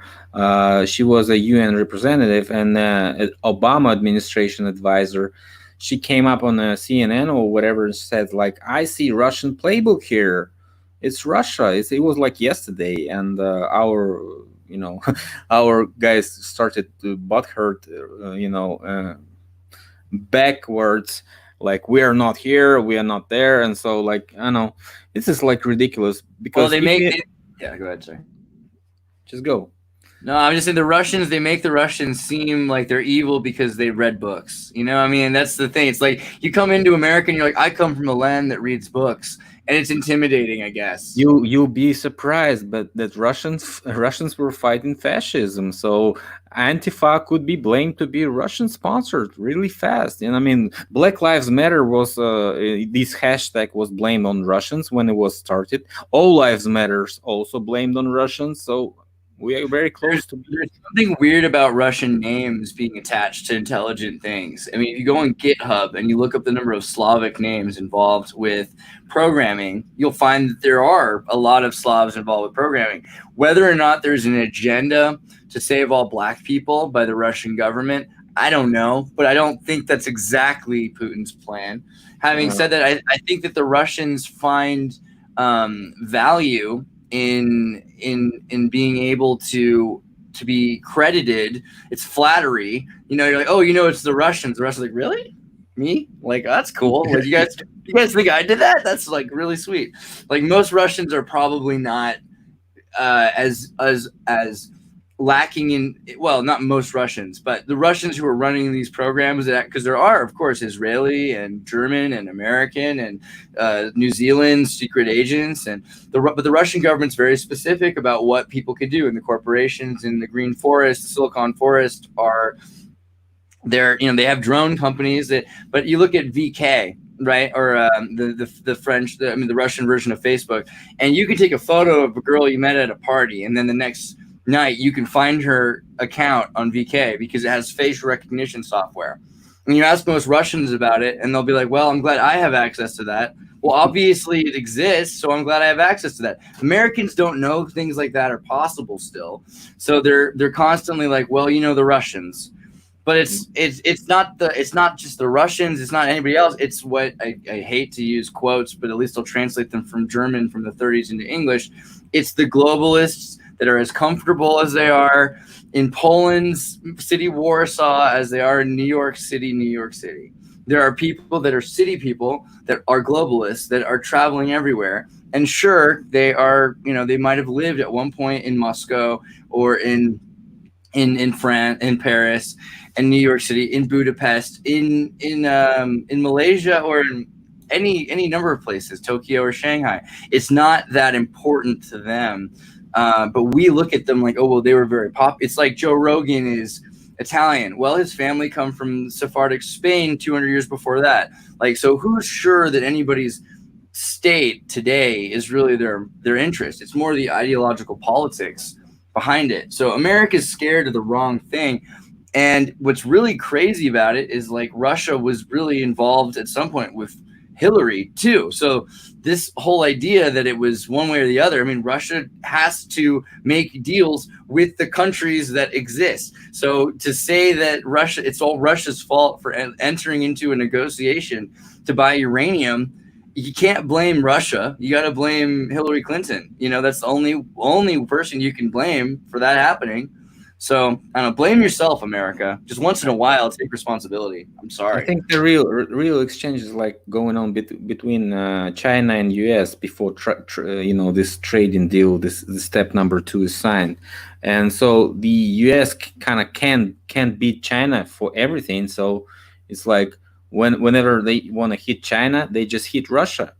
She was a UN representative and Obama administration advisor. She came up on a CNN or whatever and said, like, I see Russian playbook here. It's Russia. It was like yesterday, and our our guys started to butthurt, backwards, like we are not here, we are not there. And so, like, I know this is like ridiculous because yeah, go ahead, sorry. Just go. No, I'm just saying they make the Russians seem like they're evil because they read books. I mean, that's the thing. It's like you come into America and you're like, I come from a land that reads books, and it's intimidating, I guess. You'll be surprised, but that Russians were fighting fascism, so Antifa could be blamed to be Russian sponsored really fast. And I mean, Black Lives Matter was this hashtag was blamed on Russians when it was started. All Lives Matters also blamed on Russians. So we are very close to. There's something weird about Russian names being attached to intelligent things. I mean, if you go on GitHub and you look up the number of Slavic names involved with programming, you'll find that there are a lot of Slavs involved with programming. Whether or not there's an agenda to save all black people by the Russian government, I don't know, but I don't think that's exactly Putin's plan. Having said that, I think that the Russians find value in being able to be credited. It's flattery. You're like, oh, it's the Russians. The Russians are like, really? Me? Like, that's cool. Like, you guys think I did that? That's like really sweet. Like, most Russians are probably not as lacking in, well, not most Russians, but the Russians who are running these programs, because there are, of course, Israeli and German and American and New Zealand secret agents, but the Russian government's very specific about what people can do, and the corporations in the Green Forest, the Silicon Forest they have drone companies but you look at VK, right, or the French, the Russian version of Facebook, and you can take a photo of a girl you met at a party, and then the next night you can find her account on VK because it has facial recognition software. And you ask most Russians about it, and they'll be like, well, I'm glad I have access to that. Well, obviously it exists, so I'm glad I have access to that. Americans don't know things like that are possible still, so they're constantly like, well, the Russians. But it's not just the Russians. It's not anybody else. It's what I hate to use quotes, but at least I'll translate them from German from the 30s into English. It's the globalists that are as comfortable as they are in Poland's city Warsaw as they are in New York City, New York City. There are people that are city people that are globalists that are traveling everywhere. And sure, they are, they might have lived at one point in Moscow or in France, in Paris, in New York City, in Budapest, in Malaysia, or in any number of places, Tokyo or Shanghai. It's not that important to them, but we look at them like, oh, well, they were very It's like Joe Rogan is Italian. Well, his family come from Sephardic Spain 200 years before that. Like, so who's sure that anybody's state today is really their interest? It's more the ideological politics behind it. So America's scared of the wrong thing. And what's really crazy about it is, like, Russia was really involved at some point with Hillary too. So this whole idea that it was one way or the other, Russia has to make deals with the countries that exist. So to say that it's all Russia's fault for entering into a negotiation to buy uranium, you can't blame Russia. You got to blame Hillary Clinton. That's the only person you can blame for that happening. So I don't know, blame yourself, America. Just once in a while, take responsibility. I'm sorry. I think the real exchange is like going on between China and US before this trading deal, this step number 2 is signed, and so the US kind of can't beat China for everything. So it's like whenever they want to hit China, they just hit Russia,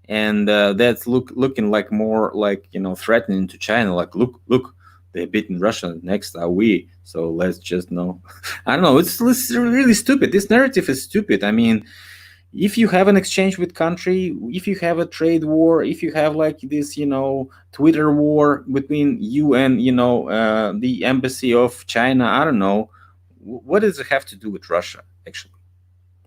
and that's looking like more like threatening to China. Like look. They're beating Russia. Next are we. So let's just know. I don't know. It's really stupid. This narrative is stupid. If you have an exchange with country, if you have a trade war, if you have like this, Twitter war between you and, the embassy of China, I don't know. What does it have to do with Russia, actually?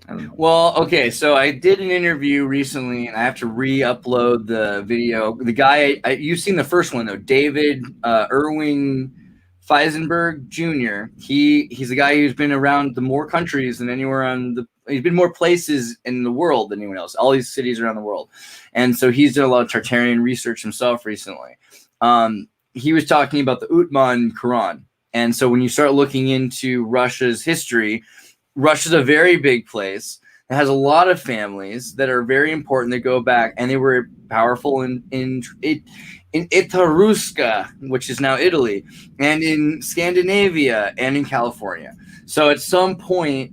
I don't know. Well, okay, so I did an interview recently, and I have to re-upload the video. The guy, you've seen the first one though, David Irving Feisenberg Jr. He's a guy who's been around the more countries than anywhere he's been more places in the world than anyone else. All these cities around the world, and so he's done a lot of Tartarian research himself recently. He was talking about the Uthman Quran, and so when you start looking into Russia's history. Russia's a very big place. It has a lot of families that are very important that go back, and they were powerful in Itaruska, which is now Italy, and in Scandinavia and in California. So at some point,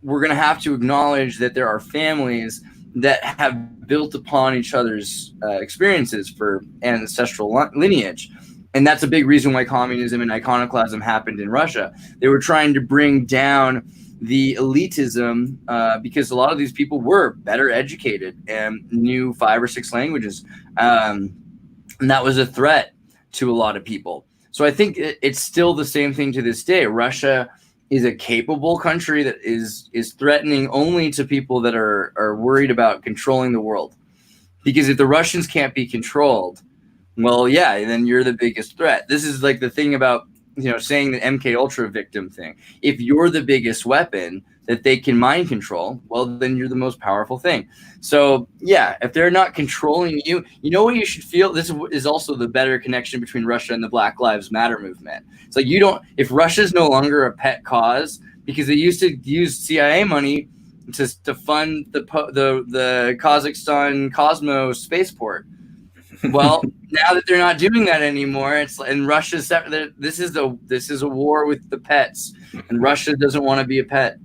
we're going to have to acknowledge that there are families that have built upon each other's experiences for ancestral lineage. And that's a big reason why communism and iconoclasm happened in Russia. They were trying to bring down the elitism because a lot of these people were better educated and knew 5 or 6 languages. And that was a threat to a lot of people. So I think it's still the same thing to this day. Russia is a capable country that is threatening only to people that are worried about controlling the world. Because if the Russians can't be controlled, well, yeah, then you're the biggest threat. This is like the thing about, saying the MK Ultra victim thing. If you're the biggest weapon that they can mind control, well, then you're the most powerful thing. So yeah, if they're not controlling you, you know what you should feel? This is also the better connection between Russia and the Black Lives Matter movement. It's like if Russia's no longer a pet cause, because they used to use CIA money to fund the Kazakhstan Cosmos spaceport. Well, now that they're not doing that anymore, and Russia's this is a war with the pets, and Russia doesn't want to be a pet.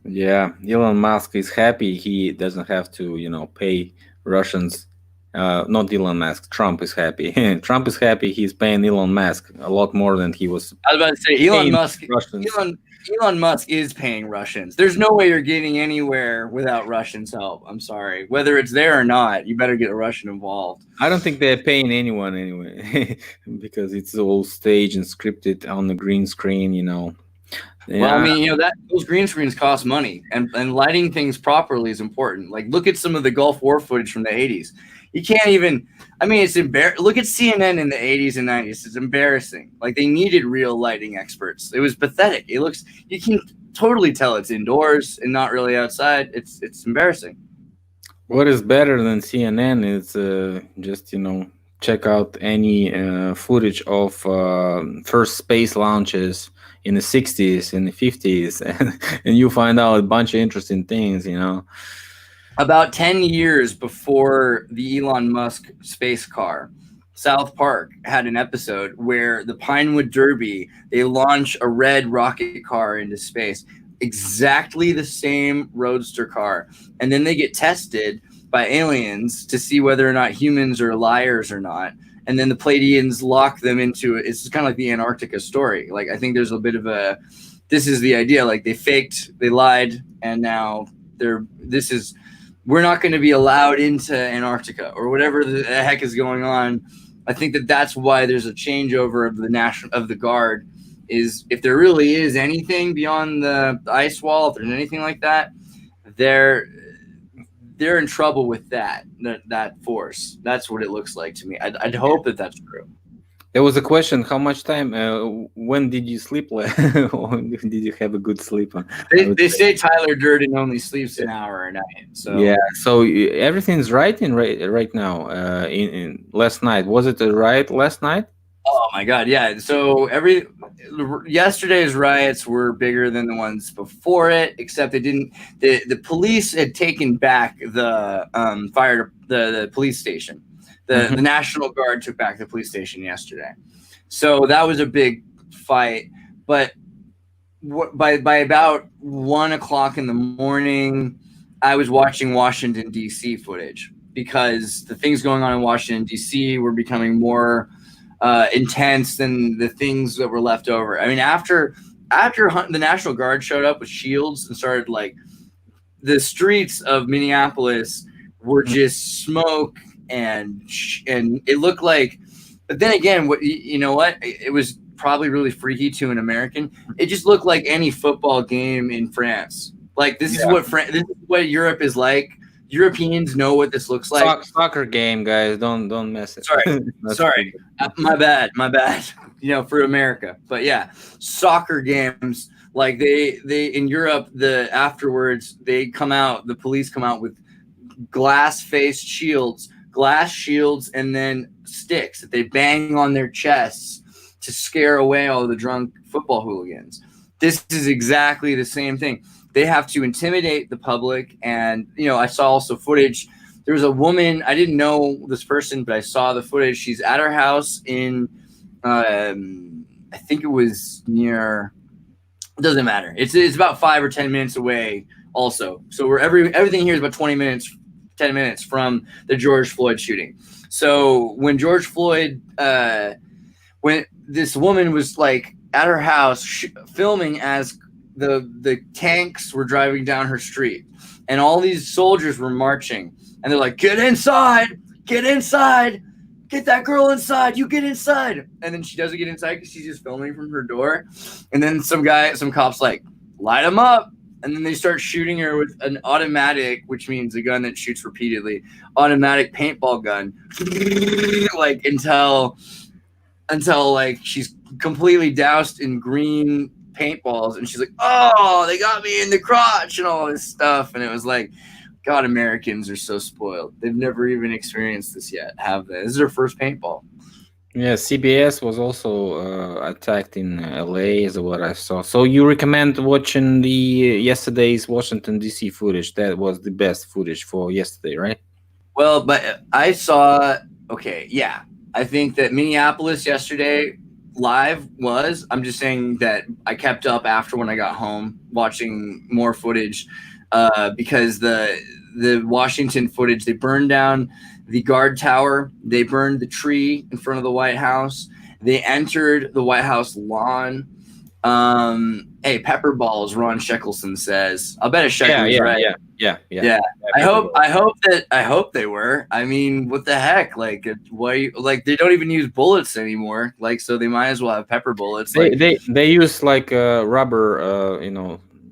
Yeah, Elon Musk is happy he doesn't have to, pay Russians. Not Elon Musk. Trump is happy. Trump is happy he's paying Elon Musk a lot more than he was. I was about to say Elon Musk is paying Russians. There's no way you're getting anywhere without Russians' help. I'm sorry. Whether it's there or not, you better get a Russian involved. I don't think they're paying anyone anyway, because it's all staged and scripted on the green screen, Yeah. Well, I mean, those green screens cost money, and lighting things properly is important. Like, look at some of the Gulf War footage from the 80s. You can't even, it's embarrassing. Look at CNN in the 80s and 90s. It's embarrassing. Like, they needed real lighting experts. It was pathetic. You can totally tell it's indoors and not really outside. It's embarrassing. What is better than CNN is just, check out any footage of first space launches in the 60s, in the 50s, and you find out a bunch of interesting things, About 10 years before the Elon Musk space car, South Park had an episode where the Pinewood Derby, they launch a red rocket car into space, exactly the same roadster car. And then they get tested by aliens to see whether or not humans are liars or not. And then the Pleiadians lock them into it. It's kind of like the Antarctica story. Like, I think there's a bit of this is the idea. Like, they lied, and now we're not going to be allowed into Antarctica or whatever the heck is going on. I think that's why there's a changeover of the Guard. Is if there really is anything beyond the ice wall, if there's anything like that, they're in trouble with that force. That's what it looks like to me. I'd hope that that's true. There was a question: how much time? When did you sleep? Or did you have a good sleep? They say Tyler Durden only sleeps an hour a night. So yeah, so everything's right now. In last night, was it a riot last night? Oh my God, yeah. So yesterday's riots were bigger than the ones before it, except they didn't. The police had taken back the the police station. The National Guard took back the police station yesterday, so that was a big fight. But by about 1 o'clock in the morning, I was watching Washington D.C. footage because the things going on in Washington D.C. were becoming more intense than the things that were left over. I mean, after the National Guard showed up with shields and started, like, the streets of Minneapolis were just smoke and it looked like. But then again, it was probably really freaky to an American. It just looked like any football game in France. Like, this is what Europe is like. Europeans know what this looks like. Soccer game, guys. Don't mess it. Sorry. My bad. For America. But yeah, soccer games. Like, they in Europe, afterwards the police come out with glass shields, and then sticks that they bang on their chests to scare away all the drunk football hooligans. This is exactly the same thing. They have to intimidate the public. And, I saw also footage. There was a woman, I didn't know this person, but I saw the footage. She's at her house in, I think it was near, it doesn't matter. It's about 5 or 10 minutes away also. So everything here is about 10 minutes from the George Floyd shooting. So when George Floyd, when this woman was, like, at her house filming as the tanks were driving down her street, and all these soldiers were marching, and they're like, get inside, get that girl inside, you get inside. And then she doesn't get inside because she's just filming from her door. And then some cops, like, light them up. And then they start shooting her with an automatic, which means a gun that shoots repeatedly, automatic paintball gun, like, until until like she's completely doused in green paintballs, and she's like, "Oh, they got me in the crotch," and all this stuff. And it was like, God, Americans are so spoiled. They've never even experienced this yet, have they? This is their first paintball. Yeah, CBS was also attacked in LA, is what I saw. So you recommend watching the yesterday's Washington DC footage? That was the best footage for yesterday, right? Well, but I saw. Okay, yeah, I think that Minneapolis yesterday live was. I'm just saying that I kept up after when I got home watching more footage, because the Washington footage, they burned down the guard tower, they burned the tree in front of the White House, they entered the White House lawn. Hey, pepper balls, Ron Sheckelson says. I'll bet a shekel Yeah, is yeah, right. yeah, yeah, yeah. Yeah. I hope Pepperboard. I hope they were. I mean, what the heck? Like, why? Like, they don't even use bullets anymore. Like, so they might as well have pepper bullets. They Like, they they use like rubber.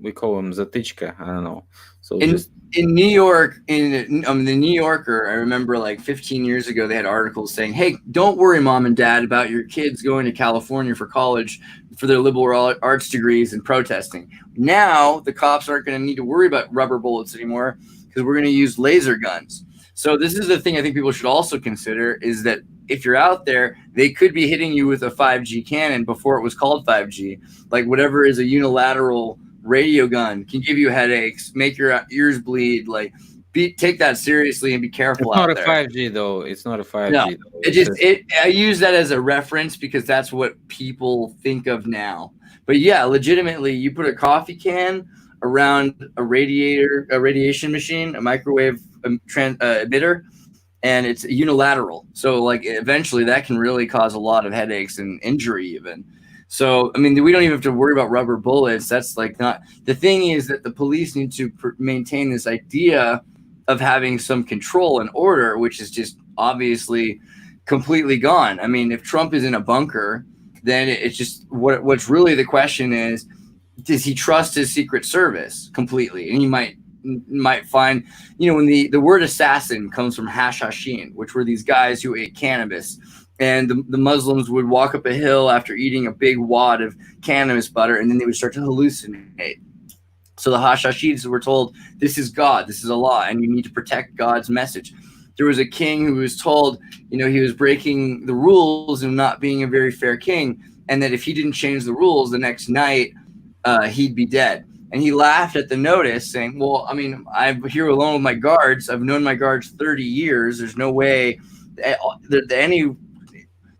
We call them zatichka. I don't know. So in just in New York, in the New Yorker, I remember like 15 years ago, they had articles saying, "Hey, don't worry, mom and dad, about your kids going to California for college for their liberal arts degrees and protesting." Now the cops aren't going to need to worry about rubber bullets anymore because we're going to use laser guns. So this is the thing I think people should also consider is that if you're out there, they could be hitting you with a 5G cannon before it was called 5G, like whatever is a unilateral radio gun can give you headaches, make your ears bleed. Like, take that seriously and be it's careful not out a there. 5G though. It's not a No, 5G though. it It's just just it. I use that as a reference because that's what people think of now. But yeah, legitimately, you put a coffee can around a radiator, a radiation machine, a microwave emitter, and it's unilateral. So like eventually that can really cause a lot of headaches and injury even. So I mean, we don't even have to worry about rubber bullets. That's like not the thing is that the police need to maintain this idea of having some control and order, which is just obviously completely gone. I mean, if Trump is in a bunker, then it's just what's really the question is, does he trust his Secret Service completely? And he might find, when the word assassin comes from hashashin, which were these guys who ate cannabis. And the Muslims would walk up a hill after eating a big wad of cannabis butter, and then they would start to hallucinate. So the Hashashids were told, this is God, this is Allah, and you need to protect God's message. There was a king who was told, he was breaking the rules and not being a very fair king, and that if he didn't change the rules the next night, he'd be dead. And he laughed at the notice, saying, well, I mean, I'm here alone with my guards. I've known my guards 30 years. There's no way that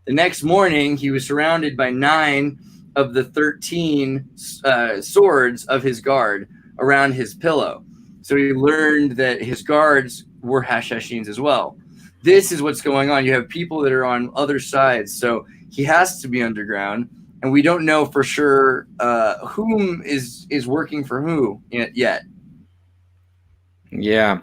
the next morning, he was surrounded by 9 of the 13 swords of his guard around his pillow. So he learned that his guards were Hashashins as well. This is what's going on. You have people that are on other sides. So he has to be underground. And we don't know for sure whom is working for who yet. yeah.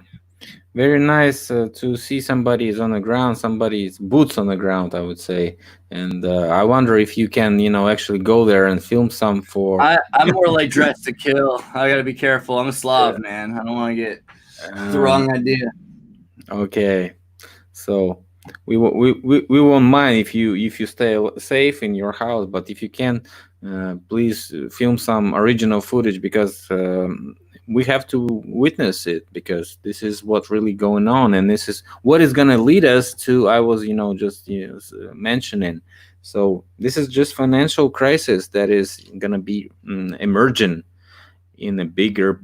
Very nice to see somebody is on the ground, somebody's boots on the ground, I would say. And I wonder if you can, actually go there and film some for. I'm more like dressed to kill. I got to be careful. I'm a Slav, man. I don't want to get the wrong idea. Okay, so we won't mind if you stay safe in your house, but if you can, please film some original footage because we have to witness it because this is what really going on, and this is what is gonna lead us to. I was just mentioning. So this is just financial crisis that is gonna be emerging in a bigger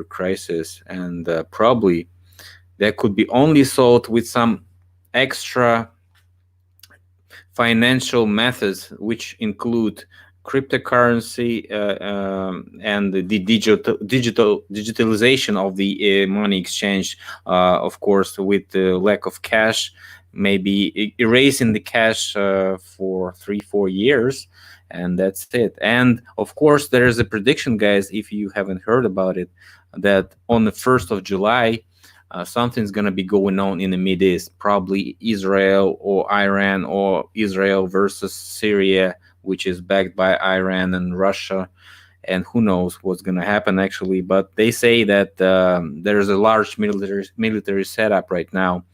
crisis, and probably that could be only solved with some extra financial methods, which include cryptocurrency and the digitalization of the money exchange. Of course, with the lack of cash, maybe erasing the cash for 3-4 years, and that's it. And of course, there is a prediction, guys, if you haven't heard about it, that on the 1st of July, something's going to be going on in the Mid East, probably Israel or Iran, or Israel versus Syria, which is backed by Iran and Russia. and who knows what's going to happen actually. But they say that there's a large military setup right now.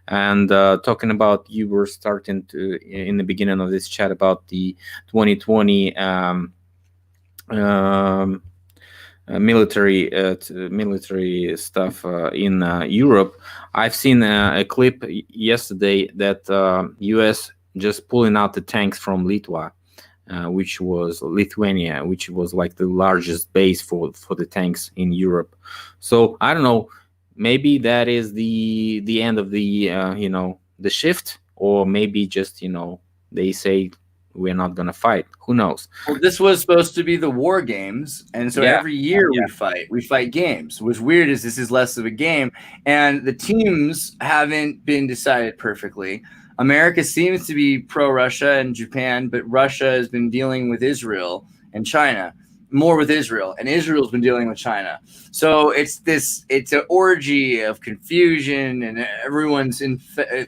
And talking about, you were starting to in the beginning of this chat about the 2020 um, military stuff in Europe. I've seen a clip yesterday that U.S. just pulling out the tanks from Litva, which was Lithuania, which was like the largest base for the tanks in Europe. So I don't know. Maybe that is the end of the the shift, or maybe just they say we're not gonna fight. Who knows? Well, this was supposed to be the war games, and so Yeah. every year we fight games. What's weird is this is less of a game, and the teams haven't been decided perfectly. America seems to be pro-Russia and Japan, but Russia has been dealing with Israel and China, more with Israel, and Israel's been dealing with China. So it's an orgy of confusion, and everyone's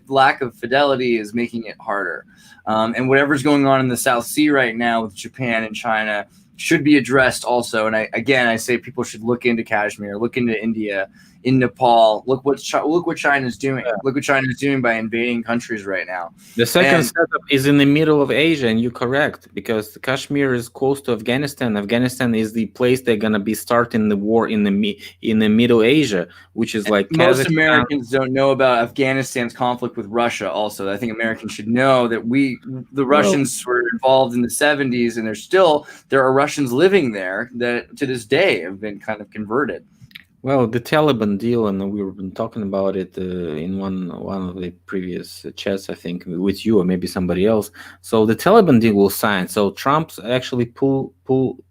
lack of fidelity is making it harder. And whatever's going on in the South Sea right now with Japan and China should be addressed also. And I say people should look into Kashmir, look into India, in Nepal. Look what China's doing. Yeah. Look what China's doing by invading countries right now. The second setup is in the middle of Asia, and you're correct, because Kashmir is close to Afghanistan. Afghanistan is the place they're gonna be starting the war in the Middle Asia, which is like most Kazakhstan. Americans don't know about Afghanistan's conflict with Russia. Also, I think Americans should know that the Russians were involved in the 70s, and there are Russians living there that to this day have been kind of converted. Well, the Taliban deal, and we've been talking about it in one of the previous chats, I think, with you or maybe somebody else. So the Taliban deal was signed. So Trump's actually pull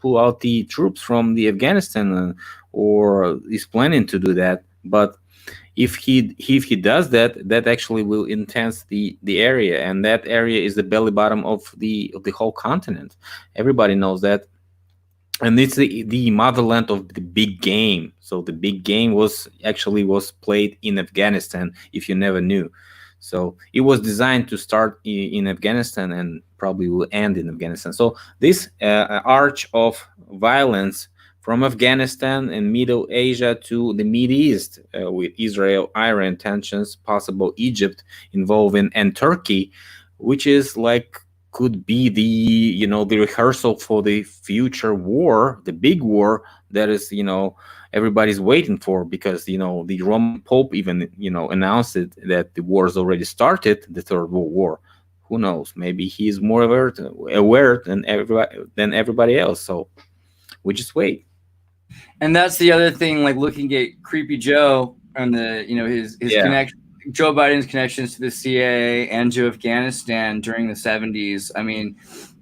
out the troops from the Afghanistan, or is planning to do that. But if he does that, that actually will intense the area, and that area is the belly bottom of the whole continent. Everybody knows that. And it's the motherland of the big game. So the big game was played in Afghanistan, if you never knew. So it was designed to start in Afghanistan and probably will end in Afghanistan. So this arch of violence from Afghanistan and Middle Asia to the Middle East, with Israel, Iran tensions, possible Egypt involving, and Turkey, which is like could be the the rehearsal for the future war, the big war that is everybody's waiting for, because the Roman Pope even announced it, that the war has already started, the Third World War. Who knows? Maybe he's more aware than everybody else. So we just wait. And that's the other thing, like looking at Creepy Joe and the his connection. Joe Biden's connections to the CIA and to Afghanistan during the 70s. I mean,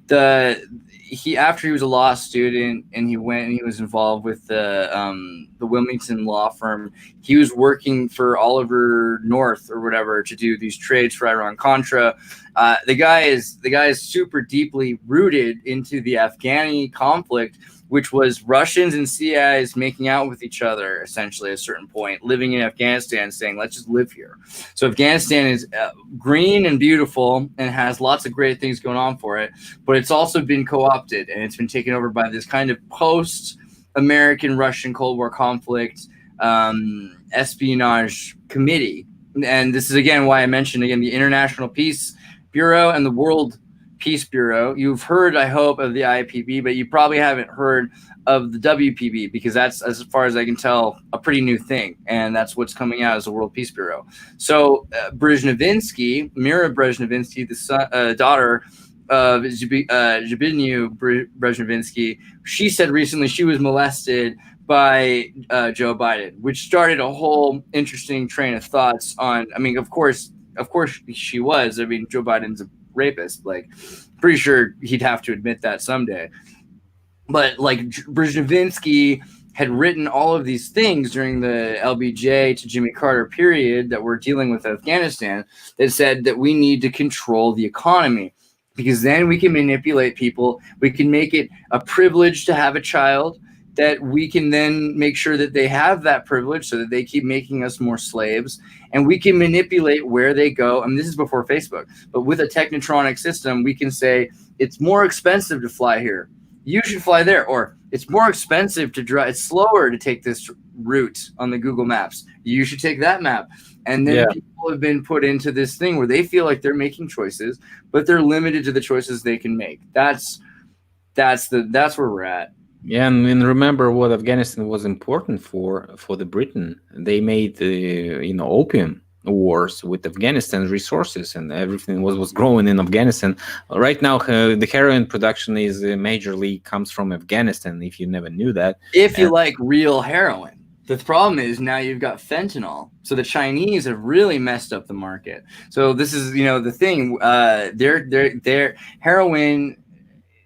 after he was a law student and he was involved with the Wilmington law firm. He was working for Oliver North or whatever to do these trades for Iran-Contra. The guy is super deeply rooted into the Afghani conflict, which was Russians and CIs making out with each other, essentially, at a certain point, living in Afghanistan, saying, let's just live here. So Afghanistan is green and beautiful and has lots of great things going on for it, but it's also been co-opted, and it's been taken over by this kind of post-American Russian Cold War conflict espionage committee. And this is, again, why I mentioned, the International Peace Bureau and the World Peace Bureau. You've heard, I hope, of the IPB, but you probably haven't heard of the WPB, because that's, as far as I can tell, a pretty new thing, and that's what's coming out as the World Peace Bureau. So Mira Brezhnevinsky, the daughter of Zbigniew Brezhnevinsky, she said recently she was molested by Joe Biden, which started a whole interesting train of thoughts on, of course she was. Joe Biden's a rapist. Pretty sure he'd have to admit that someday. But Brzezinski had written all of these things during the LBJ to Jimmy Carter period that we're dealing with Afghanistan, that said that we need to control the economy, because then we can manipulate people. We can make it a privilege to have a child, that we can then make sure that they have that privilege so that they keep making us more slaves. And we can manipulate where they go. This is before Facebook, but with a technotronic system, we can say it's more expensive to fly here. You should fly there. Or It's more expensive to drive. It's slower to take this route on the Google Maps. You should take that map. And then people have been put into this thing where they feel like they're making choices, but they're limited to the choices they can make. That's where we're at. Yeah, and remember what Afghanistan was important for the Britain. They made the opium wars with Afghanistan resources, and everything was growing in Afghanistan. Right now, the heroin production is majorly comes from Afghanistan. If you never knew that, if you like real heroin. The problem is now you've got fentanyl. So the Chinese have really messed up the market. So this is the thing. Their heroin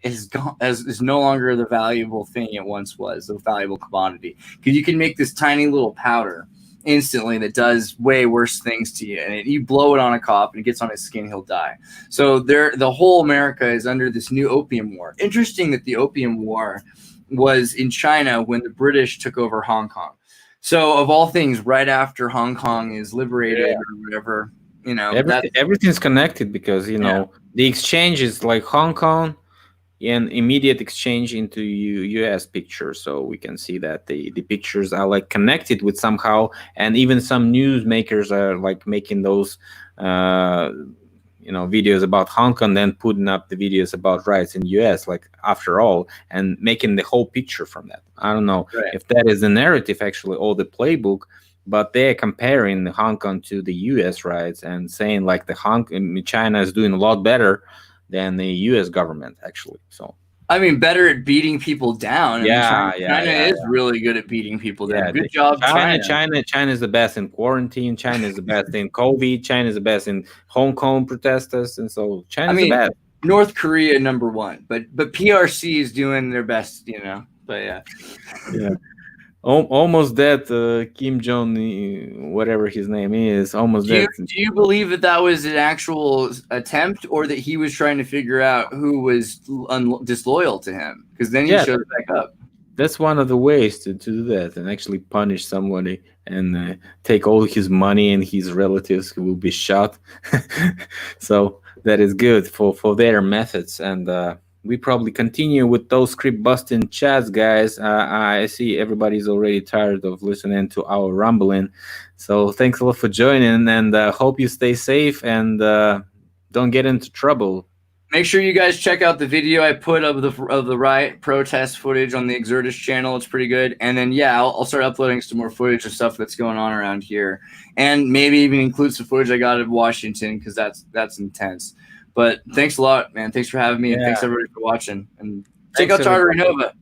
is no longer the valuable thing it once was, the valuable commodity, because you can make this tiny little powder instantly that does way worse things to you, and you blow it on a cop and it gets on his skin, he'll die. So the whole America is under this new opium war. Interesting that the opium war was in China when the British took over Hong Kong. So of all things, right after Hong Kong is liberated or whatever, everything's connected, because the exchange is like Hong Kong and immediate exchange into US pictures. So we can see that the pictures are like connected with somehow, and even some newsmakers are like making those videos about Hong Kong, then putting up the videos about riots in US, like after all, and making the whole picture from that. I don't know if that is the narrative actually, or the playbook, but they're comparing Hong Kong to the US riots and saying like China is doing a lot better than the U.S. government, actually. So I mean, better at beating people down. China is really good at beating people down. Good job, China. China is the best in quarantine. China is the best in COVID. China is the best in Hong Kong protesters, and so China is the best. North Korea #1, but PRC is doing their best, But yeah. Almost dead, Kim Jong, whatever his name is, almost dead. Do you believe that was an actual attempt, or that he was trying to figure out who was disloyal to him? Because then he shows back up. That's one of the ways to do that, and actually punish somebody and take all his money, and his relatives will be shot. So that is good for their methods. And we probably continue with those script busting chats, guys. I see everybody's already tired of listening to our rumbling. So thanks a lot for joining, and hope you stay safe and don't get into trouble. Make sure you guys check out the video I put of the riot protest footage on the Xirtus channel. It's pretty good. And then I'll start uploading some more footage of stuff that's going on around here, and maybe even include some footage I got in Washington, because that's intense. But thanks a lot, man. Thanks for having me, and thanks everybody for watching. And check out Tartar Nova.